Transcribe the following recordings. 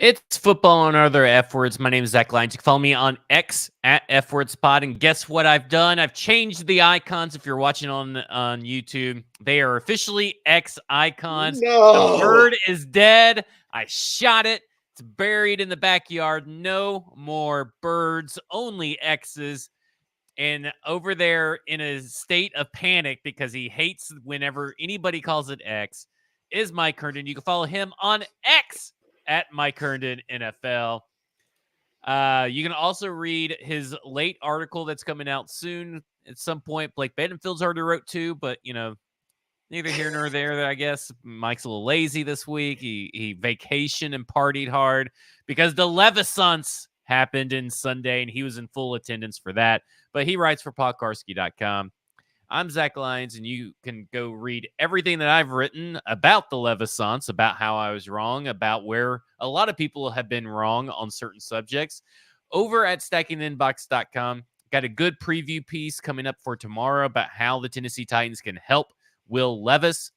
It's football and other F words. My name is Zach Lyons. You can follow me on X at F Words Pod. And guess what I've done? I've changed the icons. If you're watching on YouTube, they are officially X icons. The No. bird is dead. I shot it. It's buried in the backyard. No more birds, only X's. And over there in a state of panic because he hates whenever anybody calls it X is Mike Herndon. You can follow him on X at Mike Herndon NFL. You can also read his late article that's coming out soon at some point. Blake Bedenfield's already wrote two, but neither here nor there. I guess Mike's a little lazy this week. He vacationed and partied hard because the Levis-MANIA happened in Sunday, and he was in full attendance for that. But he writes for podkarski.com. I'm Zach Lyons, and you can go read everything that I've written about the Levis-MANIA, about how I was wrong, about where a lot of people have been wrong on certain subjects, over at stackinginbox.com. Got a good preview piece coming up for tomorrow about how the Tennessee Titans can help Will Levis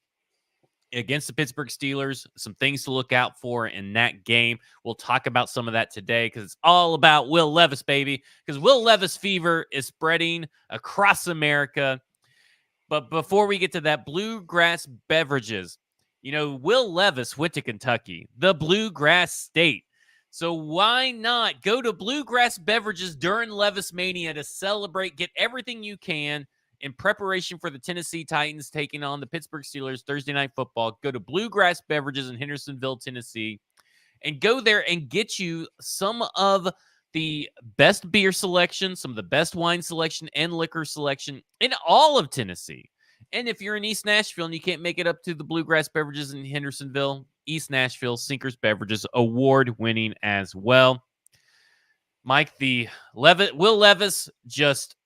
against the Pittsburgh Steelers. Some things to look out for in that game. We'll talk about some of that today because it's all about Will Levis, baby, because Will Levis fever is spreading across America. But before we get to that, Bluegrass Beverages. Will Levis went to Kentucky, the Bluegrass State. So why not go to Bluegrass Beverages during LEVIS-MANIA to celebrate, get everything you can in preparation for the Tennessee Titans taking on the Pittsburgh Steelers Thursday Night Football. Go to Bluegrass Beverages in Hendersonville, Tennessee, and go there and get you some of the best beer selection, some of the best wine selection and liquor selection in all of Tennessee. And if you're in East Nashville and you can't make it up to the Bluegrass Beverages in Hendersonville, East Nashville, Sinkers Beverages, award-winning as well. Mike, Will Levis just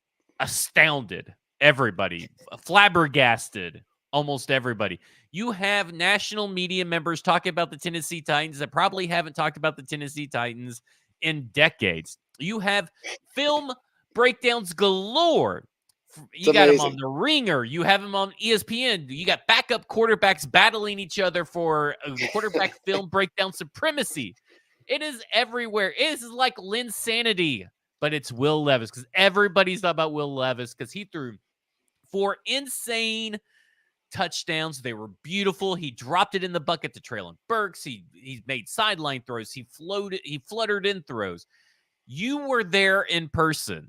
astounded everybody, flabbergasted almost everybody. You have national media members talking about the Tennessee Titans that probably haven't talked about the Tennessee Titans in decades. You have film breakdowns galore. You got him on The Ringer. You have him on ESPN. You got backup quarterbacks battling each other for quarterback film breakdown supremacy. It is everywhere. It is like Linsanity, but it's Will Levis because everybody's talking about Will Levis because he threw 4 insane touchdowns. They were beautiful. He dropped it in the bucket to Traylon Burks. He made sideline throws. He fluttered in throws. You were there in person.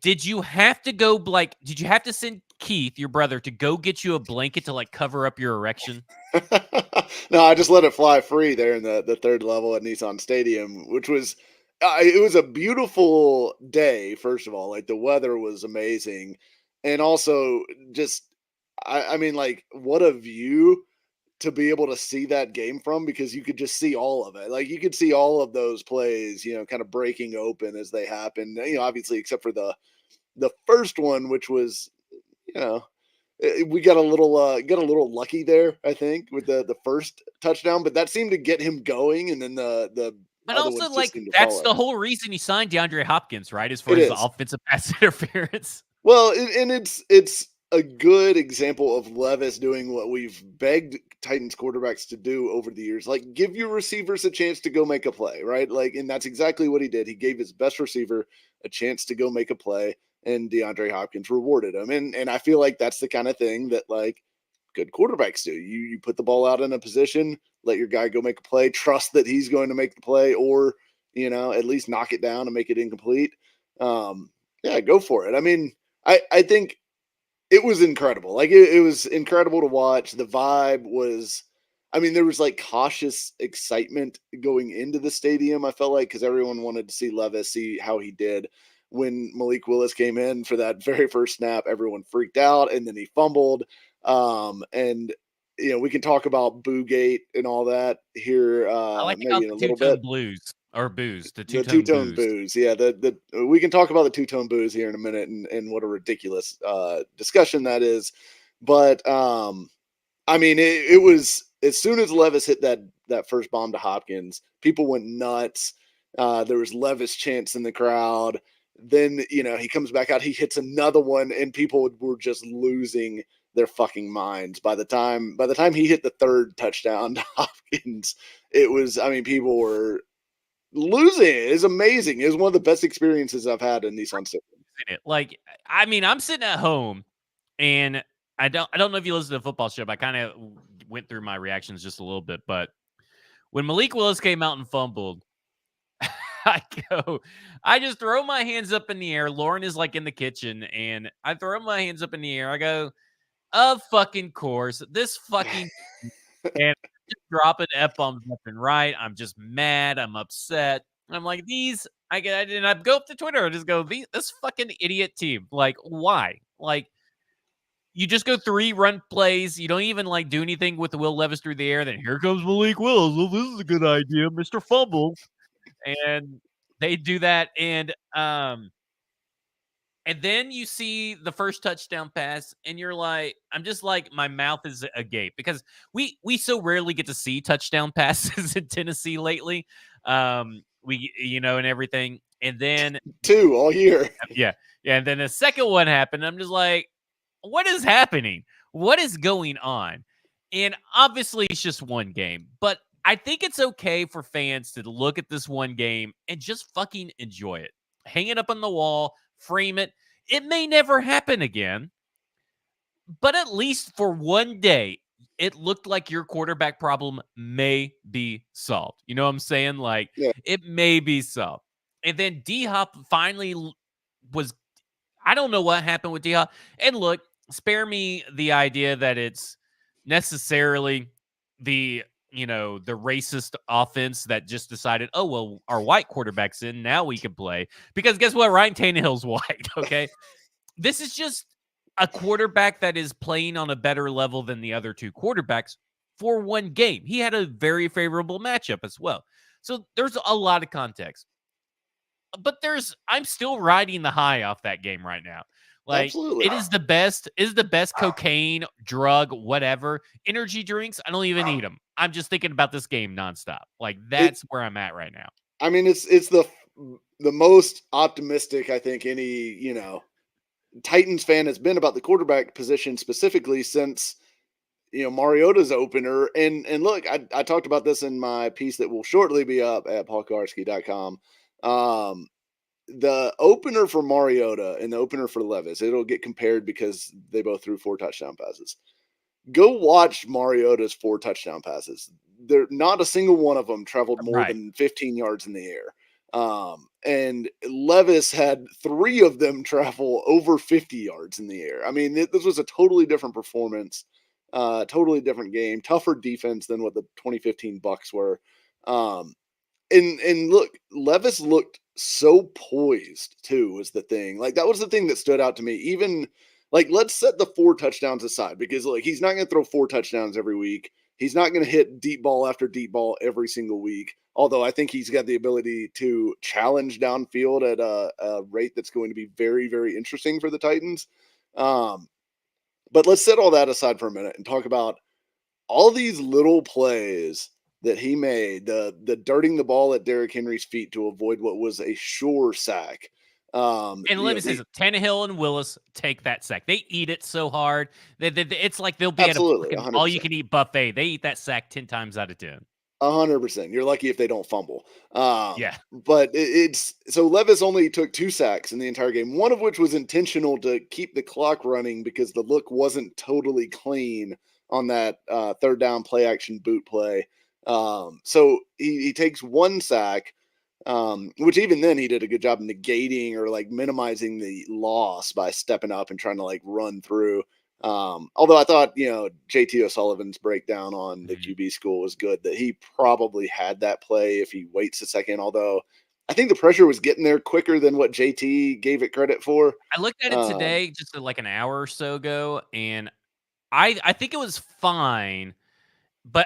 Did you have to go did you have to send Keith, your brother, to go get you a blanket to cover up your erection? No, I just let it fly free there in the third level at Nissan Stadium, which was it was a beautiful day. First of all, the weather was amazing, and also just I mean, what a view to be able to see that game from, because you could just see all of it. You could see all of those plays, kind of breaking open as they happen. Obviously, except for the first one, which was, we got a little lucky there, I think, with the first touchdown, but that seemed to get him going, and then the but other also ones just seemed to that's follow. The whole reason he signed DeAndre Hopkins, right? As far as the offensive pass interference. Well, and it's a good example of Levis doing what we've begged Titans quarterbacks to do over the years. Give your receivers a chance to go make a play, right? And that's exactly what he did. He gave his best receiver a chance to go make a play, and DeAndre Hopkins rewarded him. And I feel like that's the kind of thing that good quarterbacks do. You put the ball out in a position, let your guy go make a play, trust that he's going to make the play, or at least knock it down and make it incomplete. Yeah, go for it. I mean, I think it was incredible. It was incredible to watch. The vibe was, there was cautious excitement going into the stadium, I felt because everyone wanted to see Levis, see how he did. When Malik Willis came in for that very first snap, everyone freaked out, and then he fumbled. And we can talk about Boogate and all that here maybe in a little bit. Blues. Or booze, the two-tone booze. Yeah, we can talk about the two-tone booze here in a minute, and what a ridiculous discussion that is. But it was, as soon as Levis hit that first bomb to Hopkins, people went nuts. There was Levis chants in the crowd. Then he comes back out, he hits another one, and people were just losing their fucking minds. By the time he hit the third touchdown to Hopkins, it was, I mean, people were losing it. It's amazing. It was one of the best experiences I've had in Nissan Stadium. Like, I mean, I'm sitting at home, and I don't know if you listen to the football show, but I kind of went through my reactions just a little bit. But when Malik Willis came out and fumbled, I just throw my hands up in the air. Lauren is like in the kitchen, and I throw my hands up in the air. I go, of fucking course, this fucking, and just dropping F-bombs left and right. I'm just mad. I'm upset. I'm like, and I go up to Twitter and just go, this fucking idiot team. Like, why? Like, you just go 3 run plays. You don't even like do anything with the Will Levis through the air. Then here comes Malik Willis. Well, this is a good idea, Mr. Fumble. And they do that. And then you see the first touchdown pass, and you're like, I'm just like, my mouth is agape because we so rarely get to see touchdown passes in Tennessee lately. And everything. And then 2 all year. yeah. And then the second one happened. I'm just like, what is happening? What is going on? And obviously it's just one game, but I think it's okay for fans to look at this one game and just fucking enjoy it. Hang it up on the wall, frame it. It may never happen again, but at least for one day, it looked like your quarterback problem may be solved. You know what I'm saying? Like, Yeah. it may be solved. And then D-Hop finally was, I don't know what happened with D-Hop. And look, spare me the idea that it's necessarily the racist offense that just decided, oh, well, our white quarterback's in, now we can play. Because guess what? Ryan Tannehill's white, okay? This is just a quarterback that is playing on a better level than the other 2 quarterbacks for one game. He had a very favorable matchup as well. So there's a lot of context. But I'm still riding the high off that game right now. Like, Absolutely. it is the best cocaine, drug, whatever. Energy drinks, I don't even eat them. I'm just thinking about this game nonstop. Like, that's where I'm at right now. I mean, it's the most optimistic I think any, Titans fan has been about the quarterback position specifically since, Mariota's opener. And look, I talked about this in my piece that will shortly be up at paulkarsky.com. The opener for Mariota and the opener for Levis, it'll get compared because they both threw 4 touchdown passes. Go watch Mariota's 4 touchdown passes. They're not a single one of them traveled more than 15 yards in the air. And Levis had 3 of them travel over 50 yards in the air. I mean, this was a totally different performance, totally different game, tougher defense than what the 2015 Bucks were. And look, Levis looked so poised too, was the thing. Like, that was the thing that stood out to me. Even like, let's set the 4 touchdowns aside because like, he's not going to throw 4 touchdowns every week. He's not going to hit deep ball after deep ball every single week. Although I think he's got the ability to challenge downfield at a rate that's going to be very, very interesting for the Titans. But let's set all that aside for a minute and talk about all these little plays that he made, the darting the ball at Derrick Henry's feet to avoid what was a sure sack. And let me say this, Tannehill and Willis take that sack. They eat it so hard. It's like they'll be absolutely, at a all-you-can-eat buffet. They eat that sack 10 times out of 10. 100%. You're lucky if they don't fumble. Yeah. But it's so Levis only took 2 sacks in the entire game, one of which was intentional to keep the clock running because the look wasn't totally clean on that 3rd down play action boot play. So he takes 1 sack, which even then he did a good job negating or like minimizing the loss by stepping up and trying to like run through. Although I thought, JT O'Sullivan's breakdown on the QB school was good, that he probably had that play if he waits a second. Although I think the pressure was getting there quicker than what JT gave it credit for. I looked at it today, just like an hour or so ago, and I think it was fine.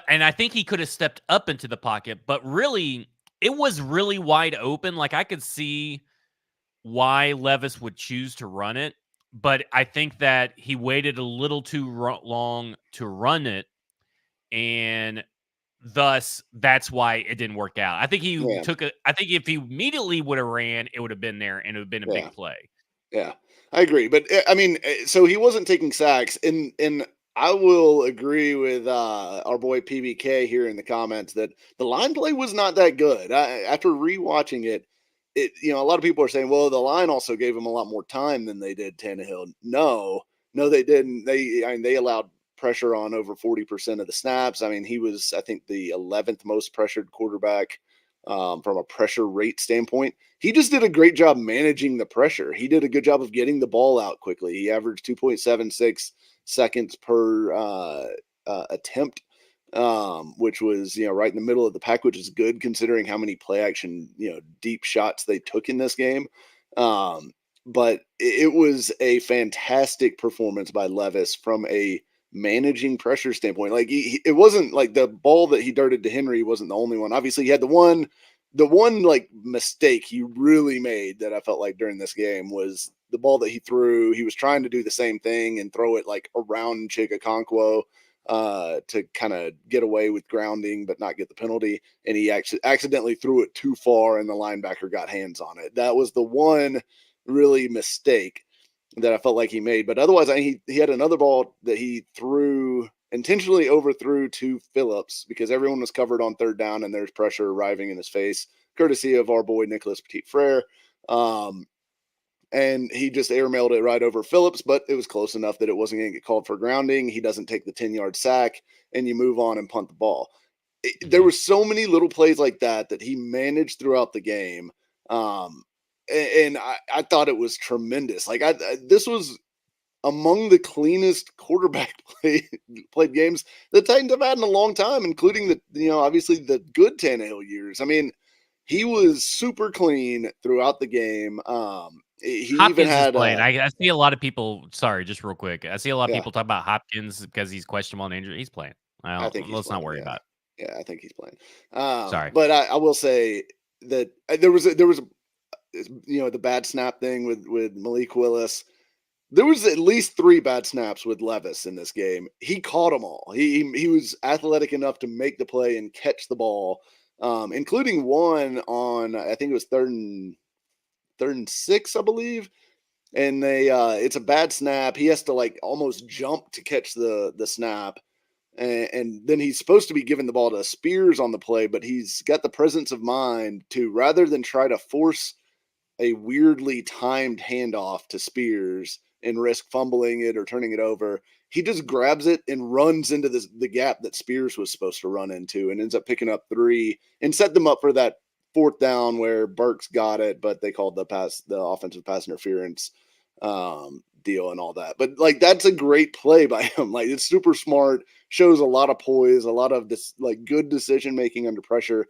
And I think he could have stepped up into the pocket, but really, it was really wide open. Like, I could see why Levis would choose to run it, but I think that he waited a little too long to run it, and thus that's why it didn't work out. I think I think if he immediately would have ran, it would have been there, and it would have been a big play. Yeah. I agree, but I mean, so he wasn't taking sacks, and I will agree with our boy PBK here in the comments that the line play was not that good. After rewatching it, a lot of people are saying, well, the line also gave him a lot more time than they did Tannehill. No, they didn't. They allowed pressure on over 40% of the snaps. I mean, he was, I think, the 11th most pressured quarterback from a pressure rate standpoint. He just did a great job managing the pressure. He did a good job of getting the ball out quickly. He averaged 2.76 seconds per attempt, which was right in the middle of the pack, which is good considering how many play action deep shots they took in this game. But it was a fantastic performance by Levis from a managing pressure standpoint. Like it wasn't like the ball that he darted to Henry wasn't the only one. Obviously, he had the one like mistake he really made that I felt like during this game was the ball that he threw. He was trying to do the same thing and throw it like around Chigakonkwo to kind of get away with grounding but not get the penalty, and he actually accidentally threw it too far and the linebacker got hands on it. That was the one really mistake that I felt like he made. But otherwise, he had another ball that he intentionally overthrew to Phillips because everyone was covered on third down and there's pressure arriving in his face, courtesy of our boy Nicholas Petit-Frere. And he just airmailed it right over Phillips, but it was close enough that it wasn't going to get called for grounding. He doesn't take the 10-yard sack, and you move on and punt the ball. There were so many little plays like that he managed throughout the game. And I thought it was tremendous. Like this was among the cleanest quarterback played games the Titans have had in a long time, including obviously the good Tannehill years. I mean, he was super clean throughout the game. He Hopkins even had is playing. I see a lot of people. Sorry, just real quick. I see a lot of yeah, people talk about Hopkins because he's questionable and injured. He's playing. I think he's Let's playing. not worry about it. Yeah, I think he's playing. Sorry. But I will say that there was the bad snap thing with Malik Willis. There was at least 3 bad snaps with Levis in this game. He caught them all. He was athletic enough to make the play and catch the ball, including one on, I think it was third and 6, I believe. And it's a bad snap. He has to like almost jump to catch the snap. And then he's supposed to be giving the ball to Spears on the play, but he's got the presence of mind to, rather than try to force a weirdly timed handoff to Spears and risk fumbling it or turning it over, he just grabs it and runs into the gap that Spears was supposed to run into and ends up picking up 3 and set them up for that 4th down where Burks got it, but they called the offensive pass interference deal and all that. But like, that's a great play by him. Like, it's super smart, shows a lot of poise, a lot of this like good decision making under pressure,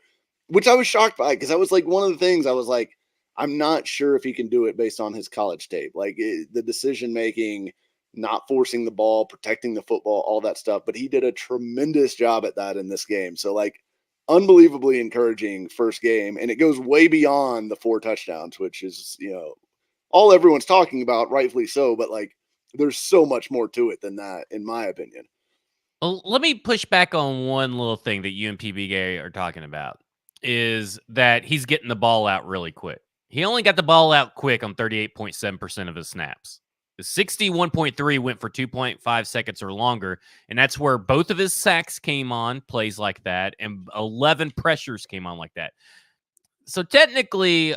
which I was shocked by because that was like one of the things I was like, I'm not sure if he can do it based on his college tape. Like the decision making, not forcing the ball, protecting the football, all that stuff. But he did a tremendous job at that in this game. So like, unbelievably encouraging first game, and it goes way beyond the 4 touchdowns, which is all everyone's talking about, rightfully so. But like, there's so much more to it than that, in my opinion. Well, let me push back on one little thing that you and PBK are talking about, is that he's getting the ball out really quick. He only got the ball out quick on 38.7% of his snaps. The 61.3 went for 2.5 seconds or longer, and that's where both of his sacks came on, plays like that, and 11 pressures came on like that. So technically,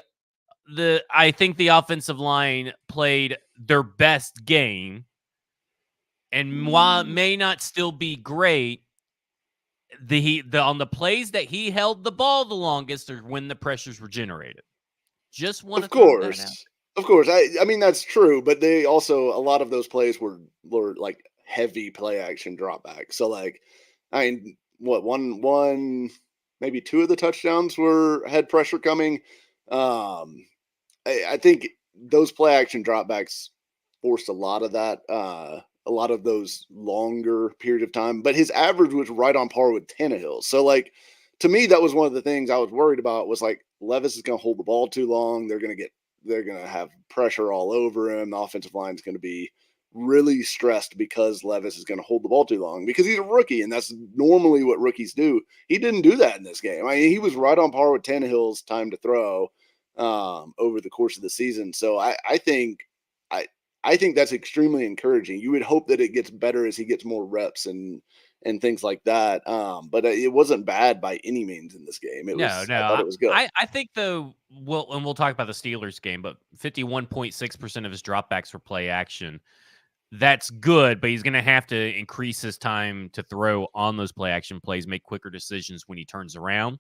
I think the offensive line played their best game, and while it may not still be great, the on the plays that he held the ball the longest are when the pressures were generated. Just want to throw that out. Of course. I mean, that's true, but they also, a lot of those plays were like heavy play action dropback. So like, I mean, what, one, maybe 2 of the touchdowns had pressure coming. I think those play action dropbacks forced a lot of that, a lot of those longer period of time, but his average was right on par with Tannehill. So like, to me, that was one of the things I was worried about, was like, Levis is going to hold the ball too long. They're going to have pressure all over him. The offensive line is going to be really stressed because Levis is going to hold the ball too long because he's a rookie, and that's normally what rookies do. He didn't do that in this game. I mean, he was right on par with Tannehill's time to throw over the course of the season. So I think I think that's extremely encouraging. You would hope that it gets better as he gets more reps and things like that. But it wasn't bad by any means in this game. No, no. I thought it was good. I think though, we'll talk about the Steelers game, but 51.6% of his dropbacks were play action. That's good, but he's going to have to increase his time to throw on those play action plays, make quicker decisions when he turns around.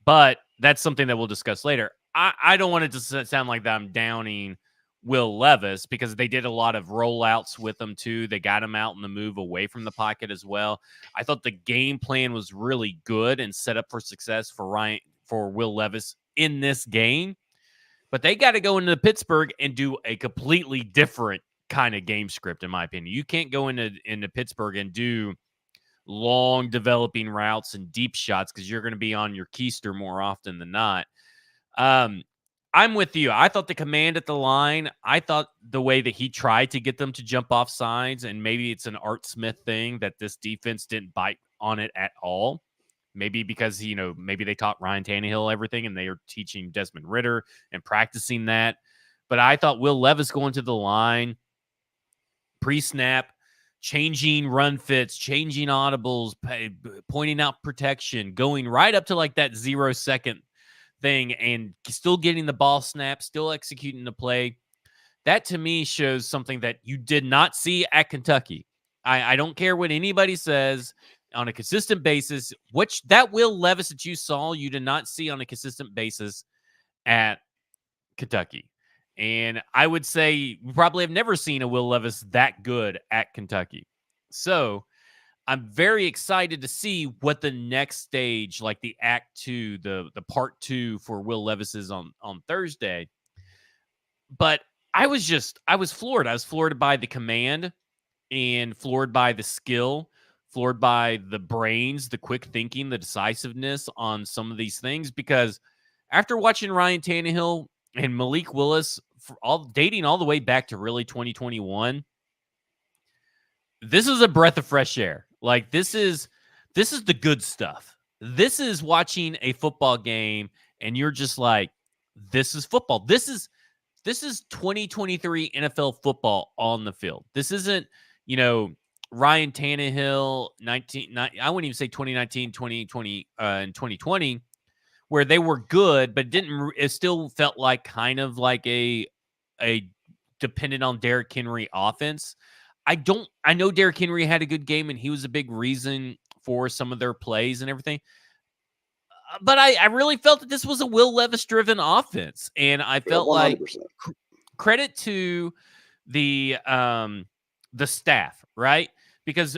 But that's something that we'll discuss later. I don't want it to sound like that I'm downing Will Levis because they did a lot of rollouts with him too. They got him out in the move away from the pocket as well. I thought the game plan was really good and set up for success for Will Levis in this game. But they got to go into Pittsburgh and do a completely different kind of game script, in my opinion. You can't go into Pittsburgh and do long developing routes and deep shots because you're going to be on your keister more often than not. I'm with you. I thought the command at the line, I thought the way that he tried to get them to jump off sides, and maybe it's an Art Smith thing that this defense didn't bite on it at all. Maybe because, maybe they taught Ryan Tannehill everything and they are teaching Desmond Ridder and practicing that. But I thought Will Levis going to the line, pre-snap, changing run fits, changing audibles, pointing out protection, going right up to like that 0-second thing and still getting the ball snap, still executing the play. That to me shows something that you did not see at Kentucky. I don't care what anybody says on a consistent basis, which that Will Levis that you saw, you did not see on a consistent basis at Kentucky. And I would say we probably have never seen a Will Levis that good at Kentucky. So I'm very excited to see what the next stage, like the act 2, the part 2 for Will Levis is on Thursday. But I was floored. I was floored by the command and floored by the skill, floored by the brains, the quick thinking, the decisiveness on some of these things. Because after watching Ryan Tannehill and Malik Willis dating all the way back to really 2021, this is a breath of fresh air. Like this is the good stuff. This is watching a football game and you're just like, this is football. This is 2023 NFL football on the field. This isn't, Ryan Tannehill, I wouldn't even say 2019, 2020, and 2020, where they were good, but it still felt like kind of like a dependent on Derrick Henry offense. I know Derrick Henry had a good game and he was a big reason for some of their plays and everything. But I really felt that this was a Will Levis driven offense. And I felt 100%. Like credit to the staff, right? Because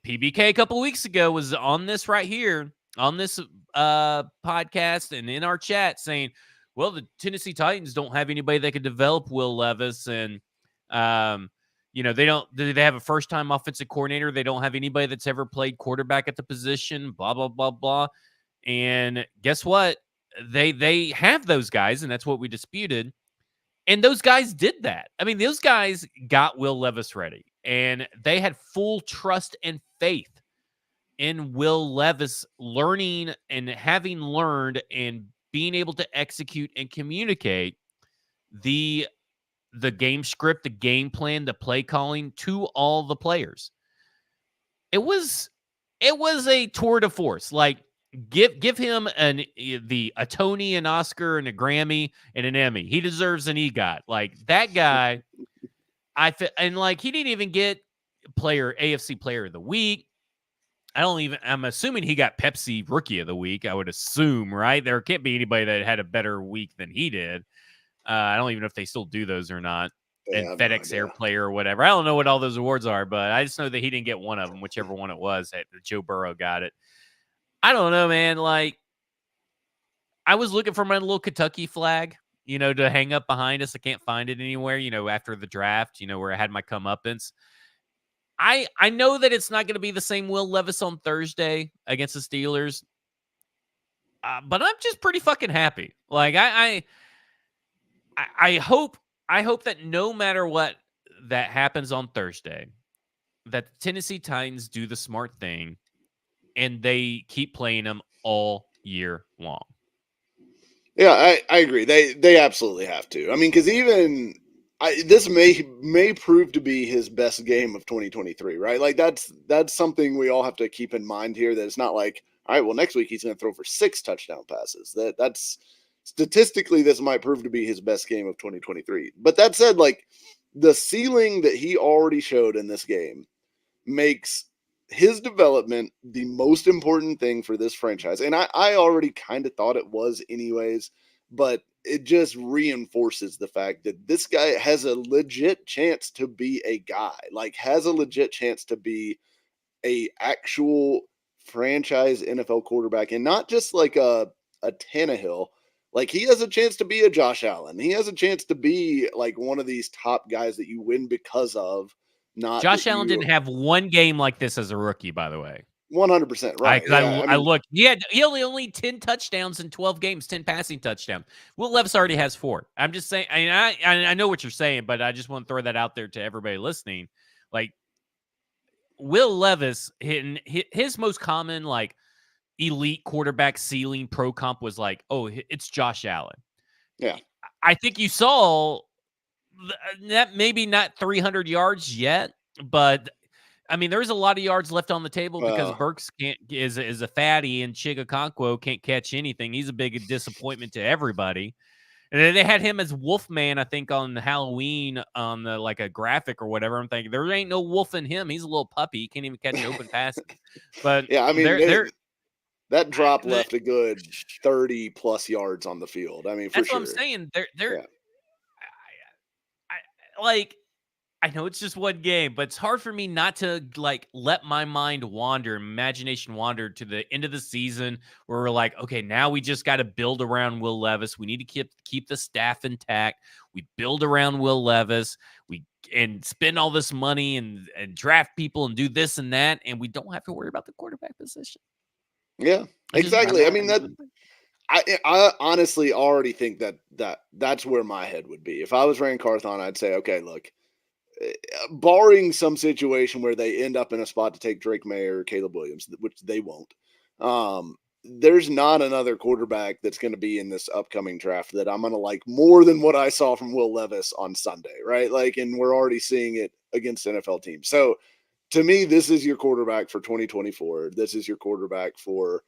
PBK a couple weeks ago was on this right here on this podcast and in our chat saying, well, the Tennessee Titans don't have anybody that could develop Will Levis. And, they have a first-time offensive coordinator. They don't have anybody that's ever played quarterback at the position, blah, blah, blah, blah. And guess what? They have those guys, and that's what we disputed. And those guys did that. I mean, those guys got Will Levis ready, and they had full trust and faith in Will Levis learning and having learned and being able to execute and communicate the game script, the game plan, the play calling to all the players. It was a tour de force. Like give him a Tony, an Oscar, and a Grammy, and an Emmy. He deserves an EGOT. Like that guy, and like he didn't even get AFC Player of the Week. I'm assuming he got Pepsi Rookie of the Week. I would assume, right? There can't be anybody that had a better week than he did. I don't even know if they still do those or not. Yeah, and FedEx Air Player or whatever. I don't know what all those awards are, but I just know that he didn't get one of them, whichever one it was. Joe Burrow got it. I don't know, man. Like, I was looking for my little Kentucky flag, to hang up behind us. I can't find it anywhere, after the draft, where I had my comeuppance. I know that it's not going to be the same Will Levis on Thursday against the Steelers, but I'm just pretty fucking happy. Like, I hope that no matter what that happens on Thursday, that the Tennessee Titans do the smart thing and they keep playing them all year long. Yeah, I agree. They absolutely have to. I mean, because even This may prove to be his best game of 2023, right? Like that's something we all have to keep in mind here. That it's not like, all right, well, next week he's going to throw for 6 touchdown passes. That's statistically, this might prove to be his best game of 2023. But that said, like the ceiling that he already showed in this game makes his development the most important thing for this franchise. And I already kind of thought it was anyways, but it just reinforces the fact that this guy has a legit chance to be a guy, like has a legit chance to be a actual franchise NFL quarterback, and not just like a Tannehill. Like he has a chance to be a Josh Allen. He has a chance to be like one of these top guys that you win because of. Not Josh Allen didn't have one game like this as a rookie, by the way. 100% right. I looked. He only 10 touchdowns in 12 games, 10 passing touchdowns. Will Levis already has 4. I'm just saying. I know what you're saying, but I just want to throw that out there to everybody listening. Like Will Levis, his most common like elite quarterback ceiling pro comp was like, oh, it's Josh Allen. Yeah, I think you saw that maybe not 300 yards yet, but I mean, there's a lot of yards left on the table because Burks is a fatty and Chigakonkwo can't catch anything. He's a big disappointment to everybody. And then they had him as Wolfman, I think, on Halloween on the like a graphic or whatever. I'm thinking there ain't no wolf in him. He's a little puppy. He can't even catch an open pass. But yeah, I mean, that drop left a good 30 plus yards on the field. I mean, for that's sure. What I'm saying. Like, I know it's just one game, but it's hard for me not to like let my mind wander, imagination wander to the end of the season where we're like, okay, now we just got to build around Will Levis. We need to keep the staff intact. We build around Will Levis. And spend all this money and draft people and do this and that, and we don't have to worry about the quarterback position. Yeah, exactly. I mean I honestly already think that's where my head would be. If I was Rand Carthon, I'd say, okay, look, barring some situation where they end up in a spot to take Drake May or Caleb Williams, which they won't, there's not another quarterback that's going to be in this upcoming draft that I'm going to like more than what I saw from Will Levis on Sunday, right? Like, and we're already seeing it against NFL teams. So to me, this is your quarterback for 2024. This is your quarterback for,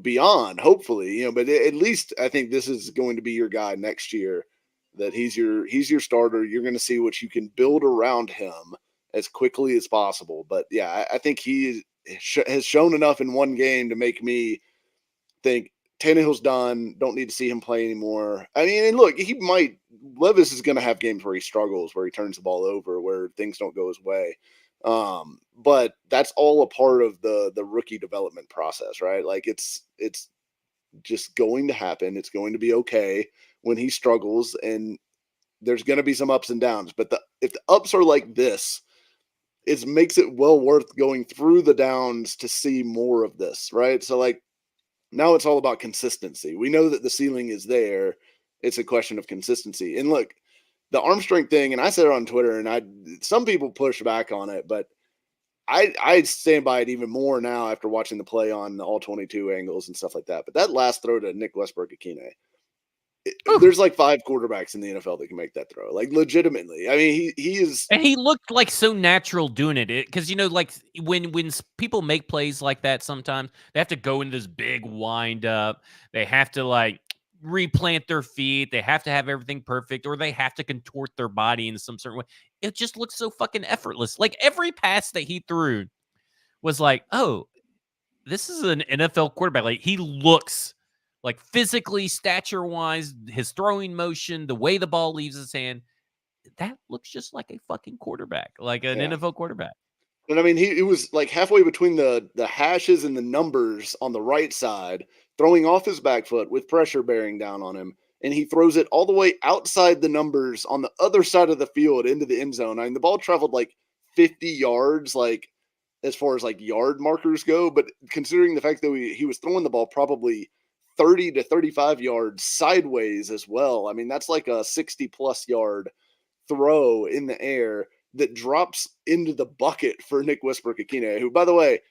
beyond, hopefully, but at least I think this is going to be your guy next year, that he's your starter. You're going to see what you can build around him as quickly as possible. But yeah, I think he has shown enough in one game to make me think Tannehill's done. Don't need to see him play anymore. I mean, and look, Levis is going to have games where he struggles, where he turns the ball over, where things don't go his way. But that's all a part of the rookie development process, right? Like it's just going to happen. It's going to be okay when he struggles, and there's going to be some ups and downs. But if the ups are like this, it makes it well worth going through the downs to see more of this, right? So like now it's all about consistency. We know that the ceiling is there. It's a question of consistency. And look, the arm strength thing, and I said it on Twitter, and some people push back on it, but I stand by it even more now after watching the play on all 22 angles and stuff like that. But that last throw to Nick Westbrook-Ikhine, there's like 5 quarterbacks in the NFL that can make that throw, like legitimately. I mean, he is, and he looked like so natural doing it. Because like when people make plays like that, sometimes they have to go into this big wind up. They have to like replant their feet. They have to have everything perfect, or they have to contort their body in some certain way. It just looks so fucking effortless. Like every pass that he threw was like, oh, this is an NFL quarterback. Like he looks like physically, stature-wise, his throwing motion, the way the ball leaves his hand, that looks just like a fucking quarterback, like an NFL quarterback. And I mean, he was like halfway between the hashes and the numbers on the right side, throwing off his back foot with pressure bearing down on him. And he throws it all the way outside the numbers on the other side of the field into the end zone. I mean, the ball traveled like 50 yards, like as far as like yard markers go. But considering the fact that he was throwing the ball probably 30 to 35 yards sideways as well. I mean, that's like a 60 plus yard throw in the air that drops into the bucket for Nick Westbrook-Ikhine, who, by the way,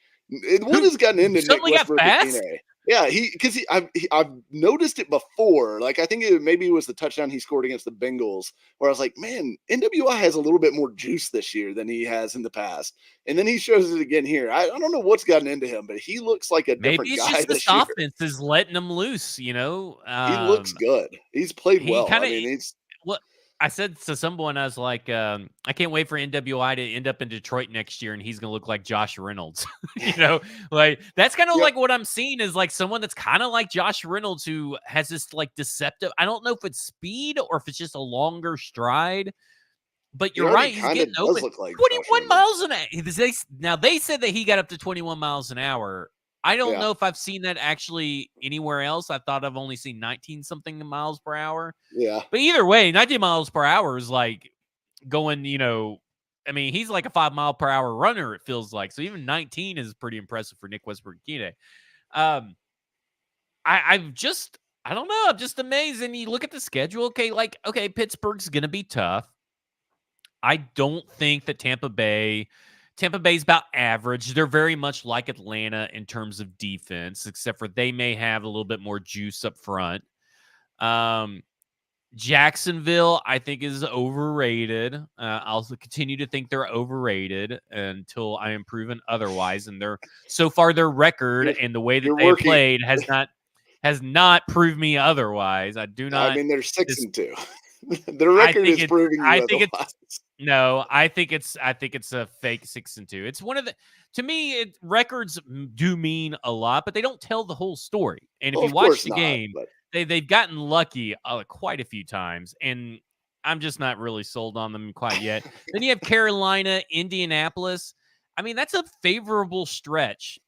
what has gotten into Nick Westbrook-Ikhine? Yeah, I've noticed it before. Like I think maybe it was the touchdown he scored against the Bengals, where I was like, man, NWI has a little bit more juice this year than he has in the past. And then he shows it again here. I don't know what's gotten into him, but he looks like a Maybe different it's guy just this this year. offense is letting him loose, He looks good. He's played He well. I kinda mean, he's what I said to someone, I was like, "I can't wait for NWI to end up in Detroit next year, and he's gonna look like Josh Reynolds." You know? Like, that's kinda yep. like what I'm seeing is, like, someone that's kinda like Josh Reynolds who has this, like, deceptive I don't know if it's speed or if it's just a longer stride, but You you're know what? He right, he's kind getting of does open. look like Josh 21 Reynolds. miles an hour. Now, they said that he got up to 21 miles an hour. I don't Yeah. know if I've seen that actually anywhere else. I thought I've only seen 19 something miles per hour. Yeah. But either way, 19 miles per hour is like going, I mean, he's like a 5 mile per hour runner, it feels like. So even 19 is pretty impressive for Nick Westbrook-Ikine. Um, I don't know. I'm just amazed. And you look at the schedule. Okay, Pittsburgh's gonna be tough. I don't think that Tampa Bay's about average. They're very much like Atlanta in terms of defense, except for they may have a little bit more juice up front. Um, Jacksonville, I think, is overrated. I'll continue to think they're overrated until I am proven otherwise. And so far their record You're and the way that you're they have working. played has not proved me otherwise. I do I not. mean, they're six Dis- and two. Their I record think is it's. proving you I think it's. otherwise. No, I think it's a fake 6-2. It's one of the to me records do mean a lot, but they don't tell the whole story. And if Well, you of watch course the not. game, But they've gotten lucky quite a few times, and I'm just not really sold on them quite yet. Then you have Carolina, Indianapolis. I mean, that's a favorable stretch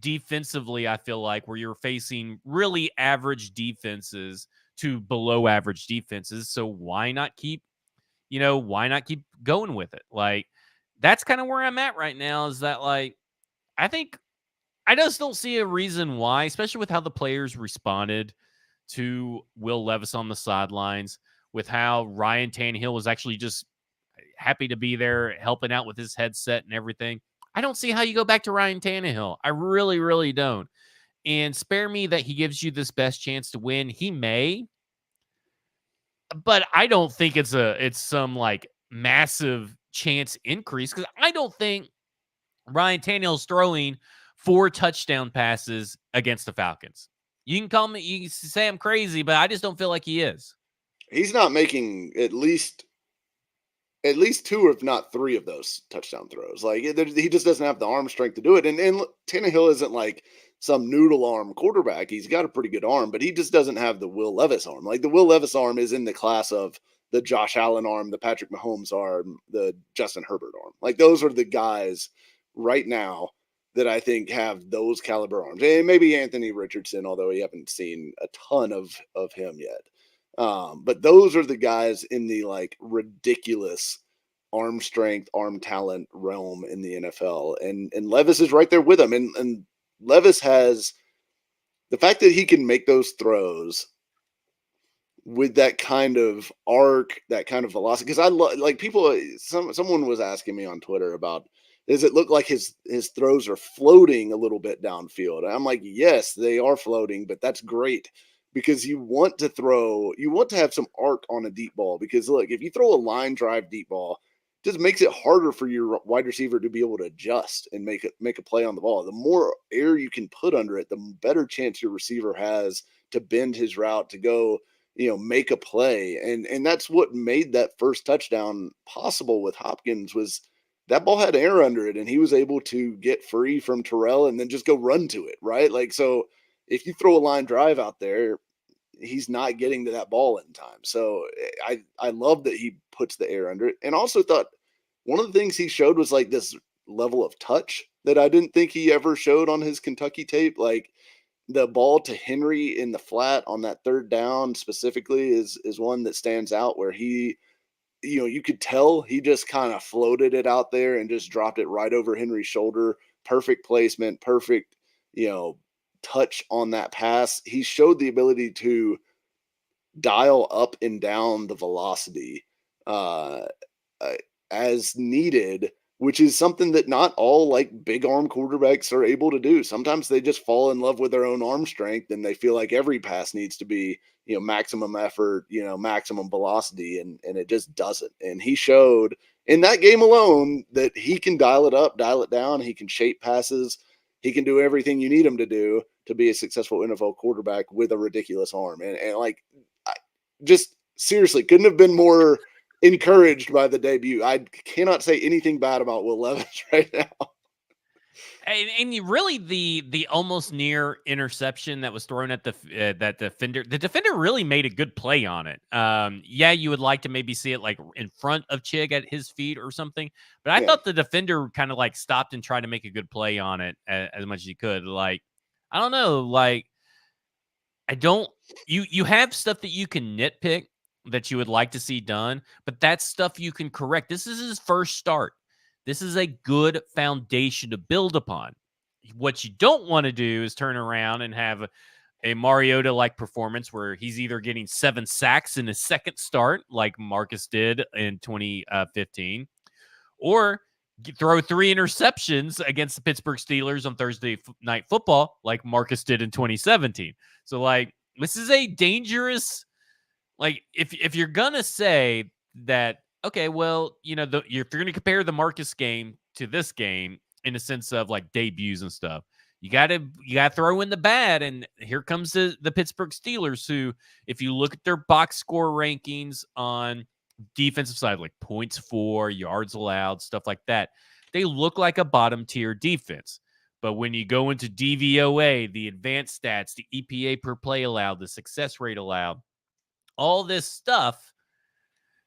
defensively, I feel like, where you're facing really average defenses to below average defenses. So why not keep going with it? Like, that's kind of where I'm at right now is that, like, I think I just don't see a reason why, especially with how the players responded to Will Levis on the sidelines, with how Ryan Tannehill was actually just happy to be there, helping out with his headset and everything. I don't see how you go back to Ryan Tannehill. I really, really don't. And spare me that he gives you this best chance to win. He may, but I don't think it's some like massive chance increase because I don't think Ryan Tannehill's throwing 4 touchdown passes against the Falcons. You can say I'm crazy, but I just don't feel like he is. he's not making at least two, if not three, of those touchdown throws. Like he just doesn't have the arm strength to do it. And Tannehill isn't like some noodle arm quarterback. He's got a pretty good arm, but he just doesn't have the Will Levis arm. Like the Will Levis arm is in the class of the Josh Allen arm, the Patrick Mahomes arm, the Justin Herbert arm. Like those are the guys right now that I think have those caliber arms. And maybe Anthony Richardson, although we haven't seen a ton of him yet. But those are the guys in the like ridiculous arm strength, arm talent realm in the NFL. And Levis is right there with him. And Levis has the fact that he can make those throws with that kind of arc, that kind of velocity. Because I like people. Someone was asking me on Twitter about, does it look like his throws are floating a little bit downfield? And I'm like, yes, they are floating, but that's great because you want to have some arc on a deep ball. Because look, if you throw a line drive deep ball, it just makes it harder for your wide receiver to be able to adjust and make a play on the ball. The more air you can put under it, the better chance your receiver has to bend his route to go make a play. And that's what made that first touchdown possible with Hopkins was that ball had air under it and he was able to get free from Terrell and then just go run to it, right? Like, so if you throw a line drive out there, he's not getting to that ball in time. So I love that he puts the air under it. And also thought one of the things he showed was like this level of touch that I didn't think he ever showed on his Kentucky tape. Like the ball to Henry in the flat on that third down specifically is one that stands out where he, you could tell he just kind of floated it out there and just dropped it right over Henry's shoulder. Perfect placement, perfect, you know, touch on that pass. He showed the ability to dial up and down the velocity uh, uh, as needed which is something that not all like big arm quarterbacks are able to do. Sometimes they just fall in love with their own arm strength and they feel like every pass needs to be, maximum effort, maximum velocity, and it just doesn't. And he showed in that game alone that he can dial it up, dial it down, he can shape passes, he can do everything you need him to do to be a successful NFL quarterback with a ridiculous arm. And like, I just seriously couldn't have been more encouraged by the debut. I cannot say anything bad about Will Levis right now. And really, the almost near interception that was thrown at that defender, the defender really made a good play on it. Yeah, you would like to maybe see it like in front of Chig at his feet or something, but I Yeah. thought the defender kind of like stopped and tried to make a good play on it as much as he could. Like, I don't know, like I don't. You have stuff that you can nitpick that you would like to see done, but that's stuff you can correct. This is his first start. This is a good foundation to build upon. What you don't want to do is turn around and have a Mariota-like performance where he's either getting 7 sacks in his second start, like Marcus did in 2015, or throw 3 interceptions against the Pittsburgh Steelers on Thursday night football, like Marcus did in 2017. So, like, this is a dangerous. Like, if you're gonna say that, okay, well, if you're gonna compare the Marcus game to this game in a sense of like debuts and stuff, you gotta throw in the bad. And here comes the Pittsburgh Steelers, who, if you look at their box score rankings on defensive side, like points for, yards allowed, stuff like that, they look like a bottom tier defense. But when you go into DVOA, the advanced stats, the EPA per play allowed, the success rate allowed, all this stuff,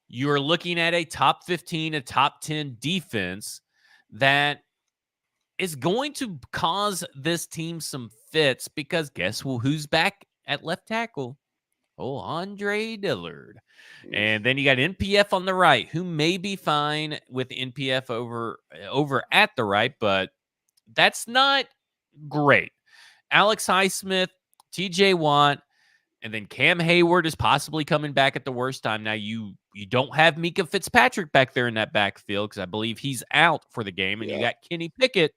you're looking at a top 15, a top 10 defense that is going to cause this team some fits, because guess who's back at left tackle? Oh, Andre Dillard. And then you got NPF on the right, who may be fine with NPF over at the right, but that's not great. Alex Highsmith, TJ Watt, and then Cam Hayward is possibly coming back at the worst time. Now, you don't have Mika Fitzpatrick back there in that backfield because I believe he's out for the game. And you got Kenny Pickett,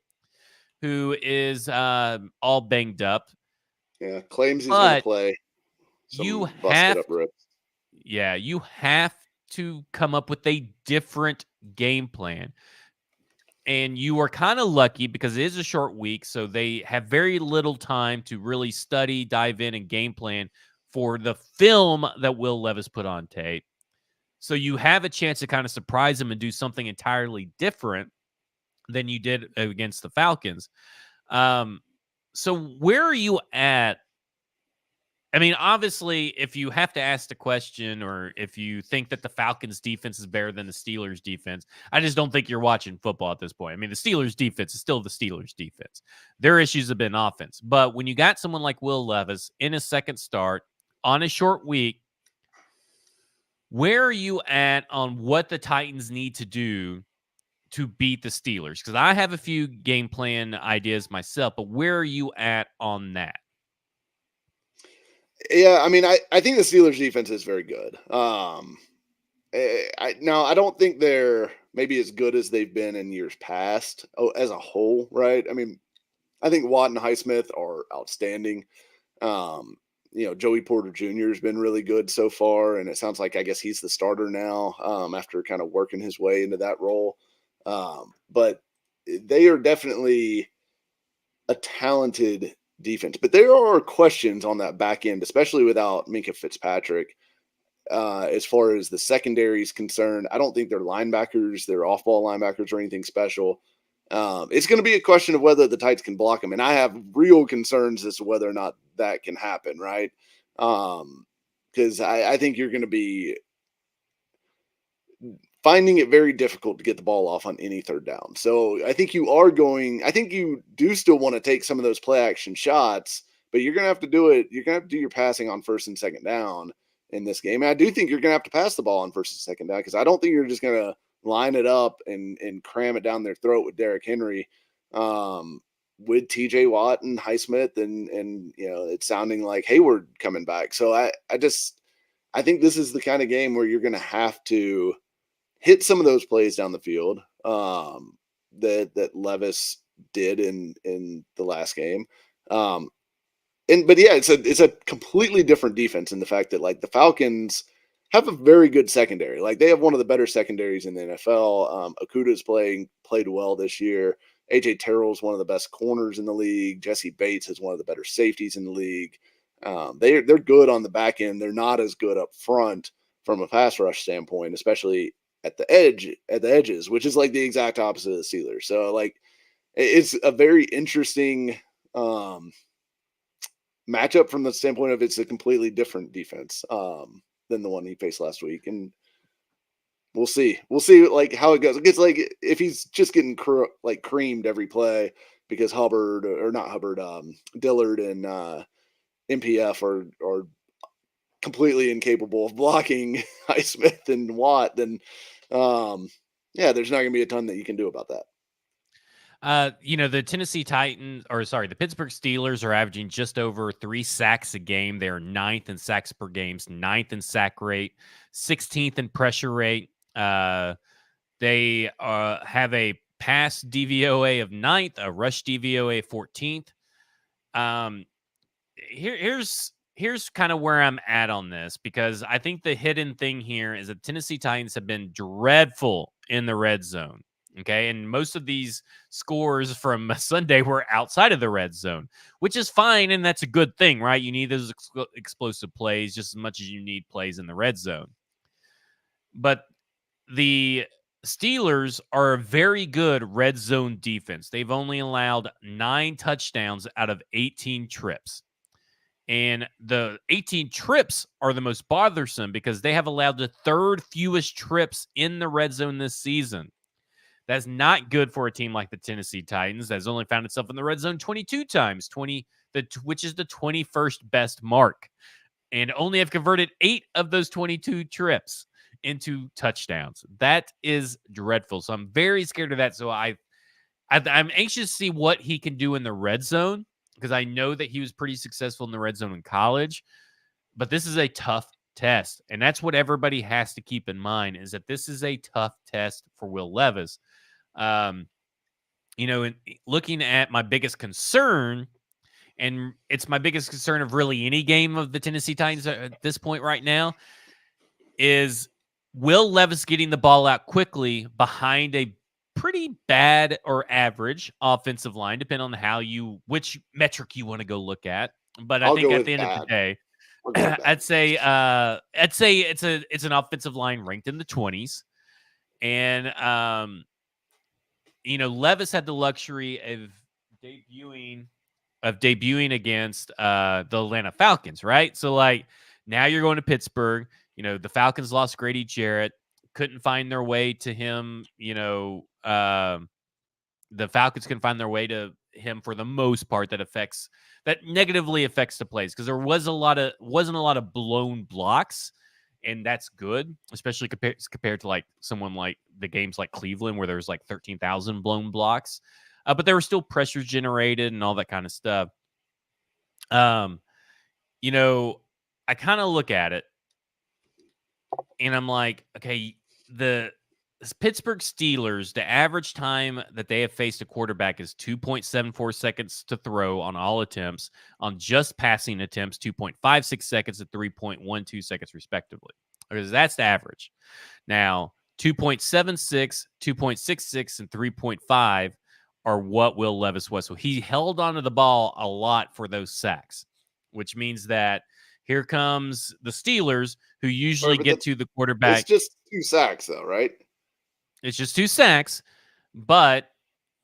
who is all banged up. Yeah, claims he's going to But play. you busted have, up ribs. Yeah, you have to come up with a different game plan. And you are kind of lucky because it is a short week, so they have very little time to really study, dive in, and game plan for the film that Will Levis put on tape. So you have a chance to kind of surprise them and do something entirely different than you did against the Falcons. So where are you at? I mean, obviously, if you have to ask the question, or if you think that the Falcons defense is better than the Steelers defense, I just don't think you're watching football at this point. I mean, the Steelers defense is still the Steelers defense. Their issues have been offense. But when you got someone like Will Levis in a second start on a short week, where are you at on what the Titans need to do to beat the Steelers? Because I have a few game plan ideas myself, but where are you at on that? Yeah, I mean, I think the Steelers defense is very good. I don't think they're maybe as good as they've been in years past as a whole, right? I mean, I think Watt and Highsmith are outstanding. Joey Porter Jr. has been really good so far, and it sounds like, I guess, he's the starter now after kind of working his way into that role. But they are definitely a talented defense. But there are questions on that back end, especially without Minka Fitzpatrick. As far as the secondary is concerned, I don't think they're linebackers, they're off-ball linebackers or anything special. It's going to be a question of whether the Titans can block them, and I have real concerns as to whether or not that can happen, right? Because I think you're going to be finding it very difficult to get the ball off on any third down. So I think I think you do still want to take some of those play action shots, but you're going to have to do it. You're going to have to do your passing on first and second down in this game. And I do think you're going to have to pass the ball on first and second down, because I don't think you're just going to line it up and cram it down their throat with Derrick Henry, with TJ Watt and Highsmith, and it's sounding like Hayward coming back. So I think this is the kind of game where you're going to have to hit some of those plays down the field. that Levis did in the last game. But yeah, it's a completely different defense in the fact that like the Falcons have a very good secondary. Like they have one of the better secondaries in the NFL. Okuda's played well this year. AJ Terrell is one of the best corners in the league. Jesse Bates is one of the better safeties in the league. They're good on the back end. They're not as good up front from a pass rush standpoint, especially at the edges, which is like the exact opposite of the Steelers. So like it's a very interesting matchup from the standpoint of it's a completely different defense than the one he faced last week, and we'll see like how it goes. It gets like if he's just getting creamed every play because Dillard and MPF are completely incapable of blocking Highsmith and Watt, then yeah, there's not going to be a ton that you can do about that. The the Pittsburgh Steelers are averaging just over 3 sacks a game. They're 9th in sacks per game, 9th in sack rate, 16th in pressure rate. They have a pass DVOA of 9th, a rush DVOA 14th. Here's kind of where I'm at on this, because I think the hidden thing here is that Tennessee Titans have been dreadful in the red zone. Okay, and most of these scores from Sunday were outside of the red zone, which is fine, and that's a good thing, right? You need those explosive plays just as much as you need plays in the red zone. But the Steelers are a very good red zone defense. They've only allowed 9 touchdowns out of 18 trips. And the 18 trips are the most bothersome because they have allowed the 3rd fewest trips in the red zone this season. That's not good for a team like the Tennessee Titans that's only found itself in the red zone 22 times, which is the 21st best mark, and only have converted 8 of those 22 trips into touchdowns. That is dreadful. So I'm very scared of that. So I'm anxious to see what he can do in the red zone, because I know that he was pretty successful in the red zone in college, but this is a tough test. And that's what everybody has to keep in mind, is that this is a tough test for Will Levis. In looking at my biggest concern, and it's my biggest concern of really any game of the Tennessee Titans at this point right now, is Will Levis getting the ball out quickly behind a pretty bad or average offensive line, depending on which metric you want to go look at. But I think at the end of the day, I'd say it's an offensive line ranked in the 20s, and Levis had the luxury of debuting against the Atlanta Falcons, right? So like now you're going to Pittsburgh. The Falcons lost Grady Jarrett, couldn't find their way to him. The Falcons can find their way to him for the most part. That negatively affects the plays, because there wasn't a lot of blown blocks, and that's good, especially compared to like someone like the games like Cleveland, where there's like 13,000 blown blocks, but there were still pressures generated and all that kind of stuff. I kind of look at it and I'm like, okay, the Pittsburgh Steelers, the average time that they have faced a quarterback is 2.74 seconds to throw on all attempts. On just passing attempts, 2.56 seconds and 3.12 seconds, respectively. Because that's the average. Now, 2.76, 2.66, and 3.5 are what Will Levis was. So he held onto the ball a lot for those sacks, which means that here comes the Steelers, who usually get to the quarterback. It's just 2 sacks, though, right? It's just 2 sacks, but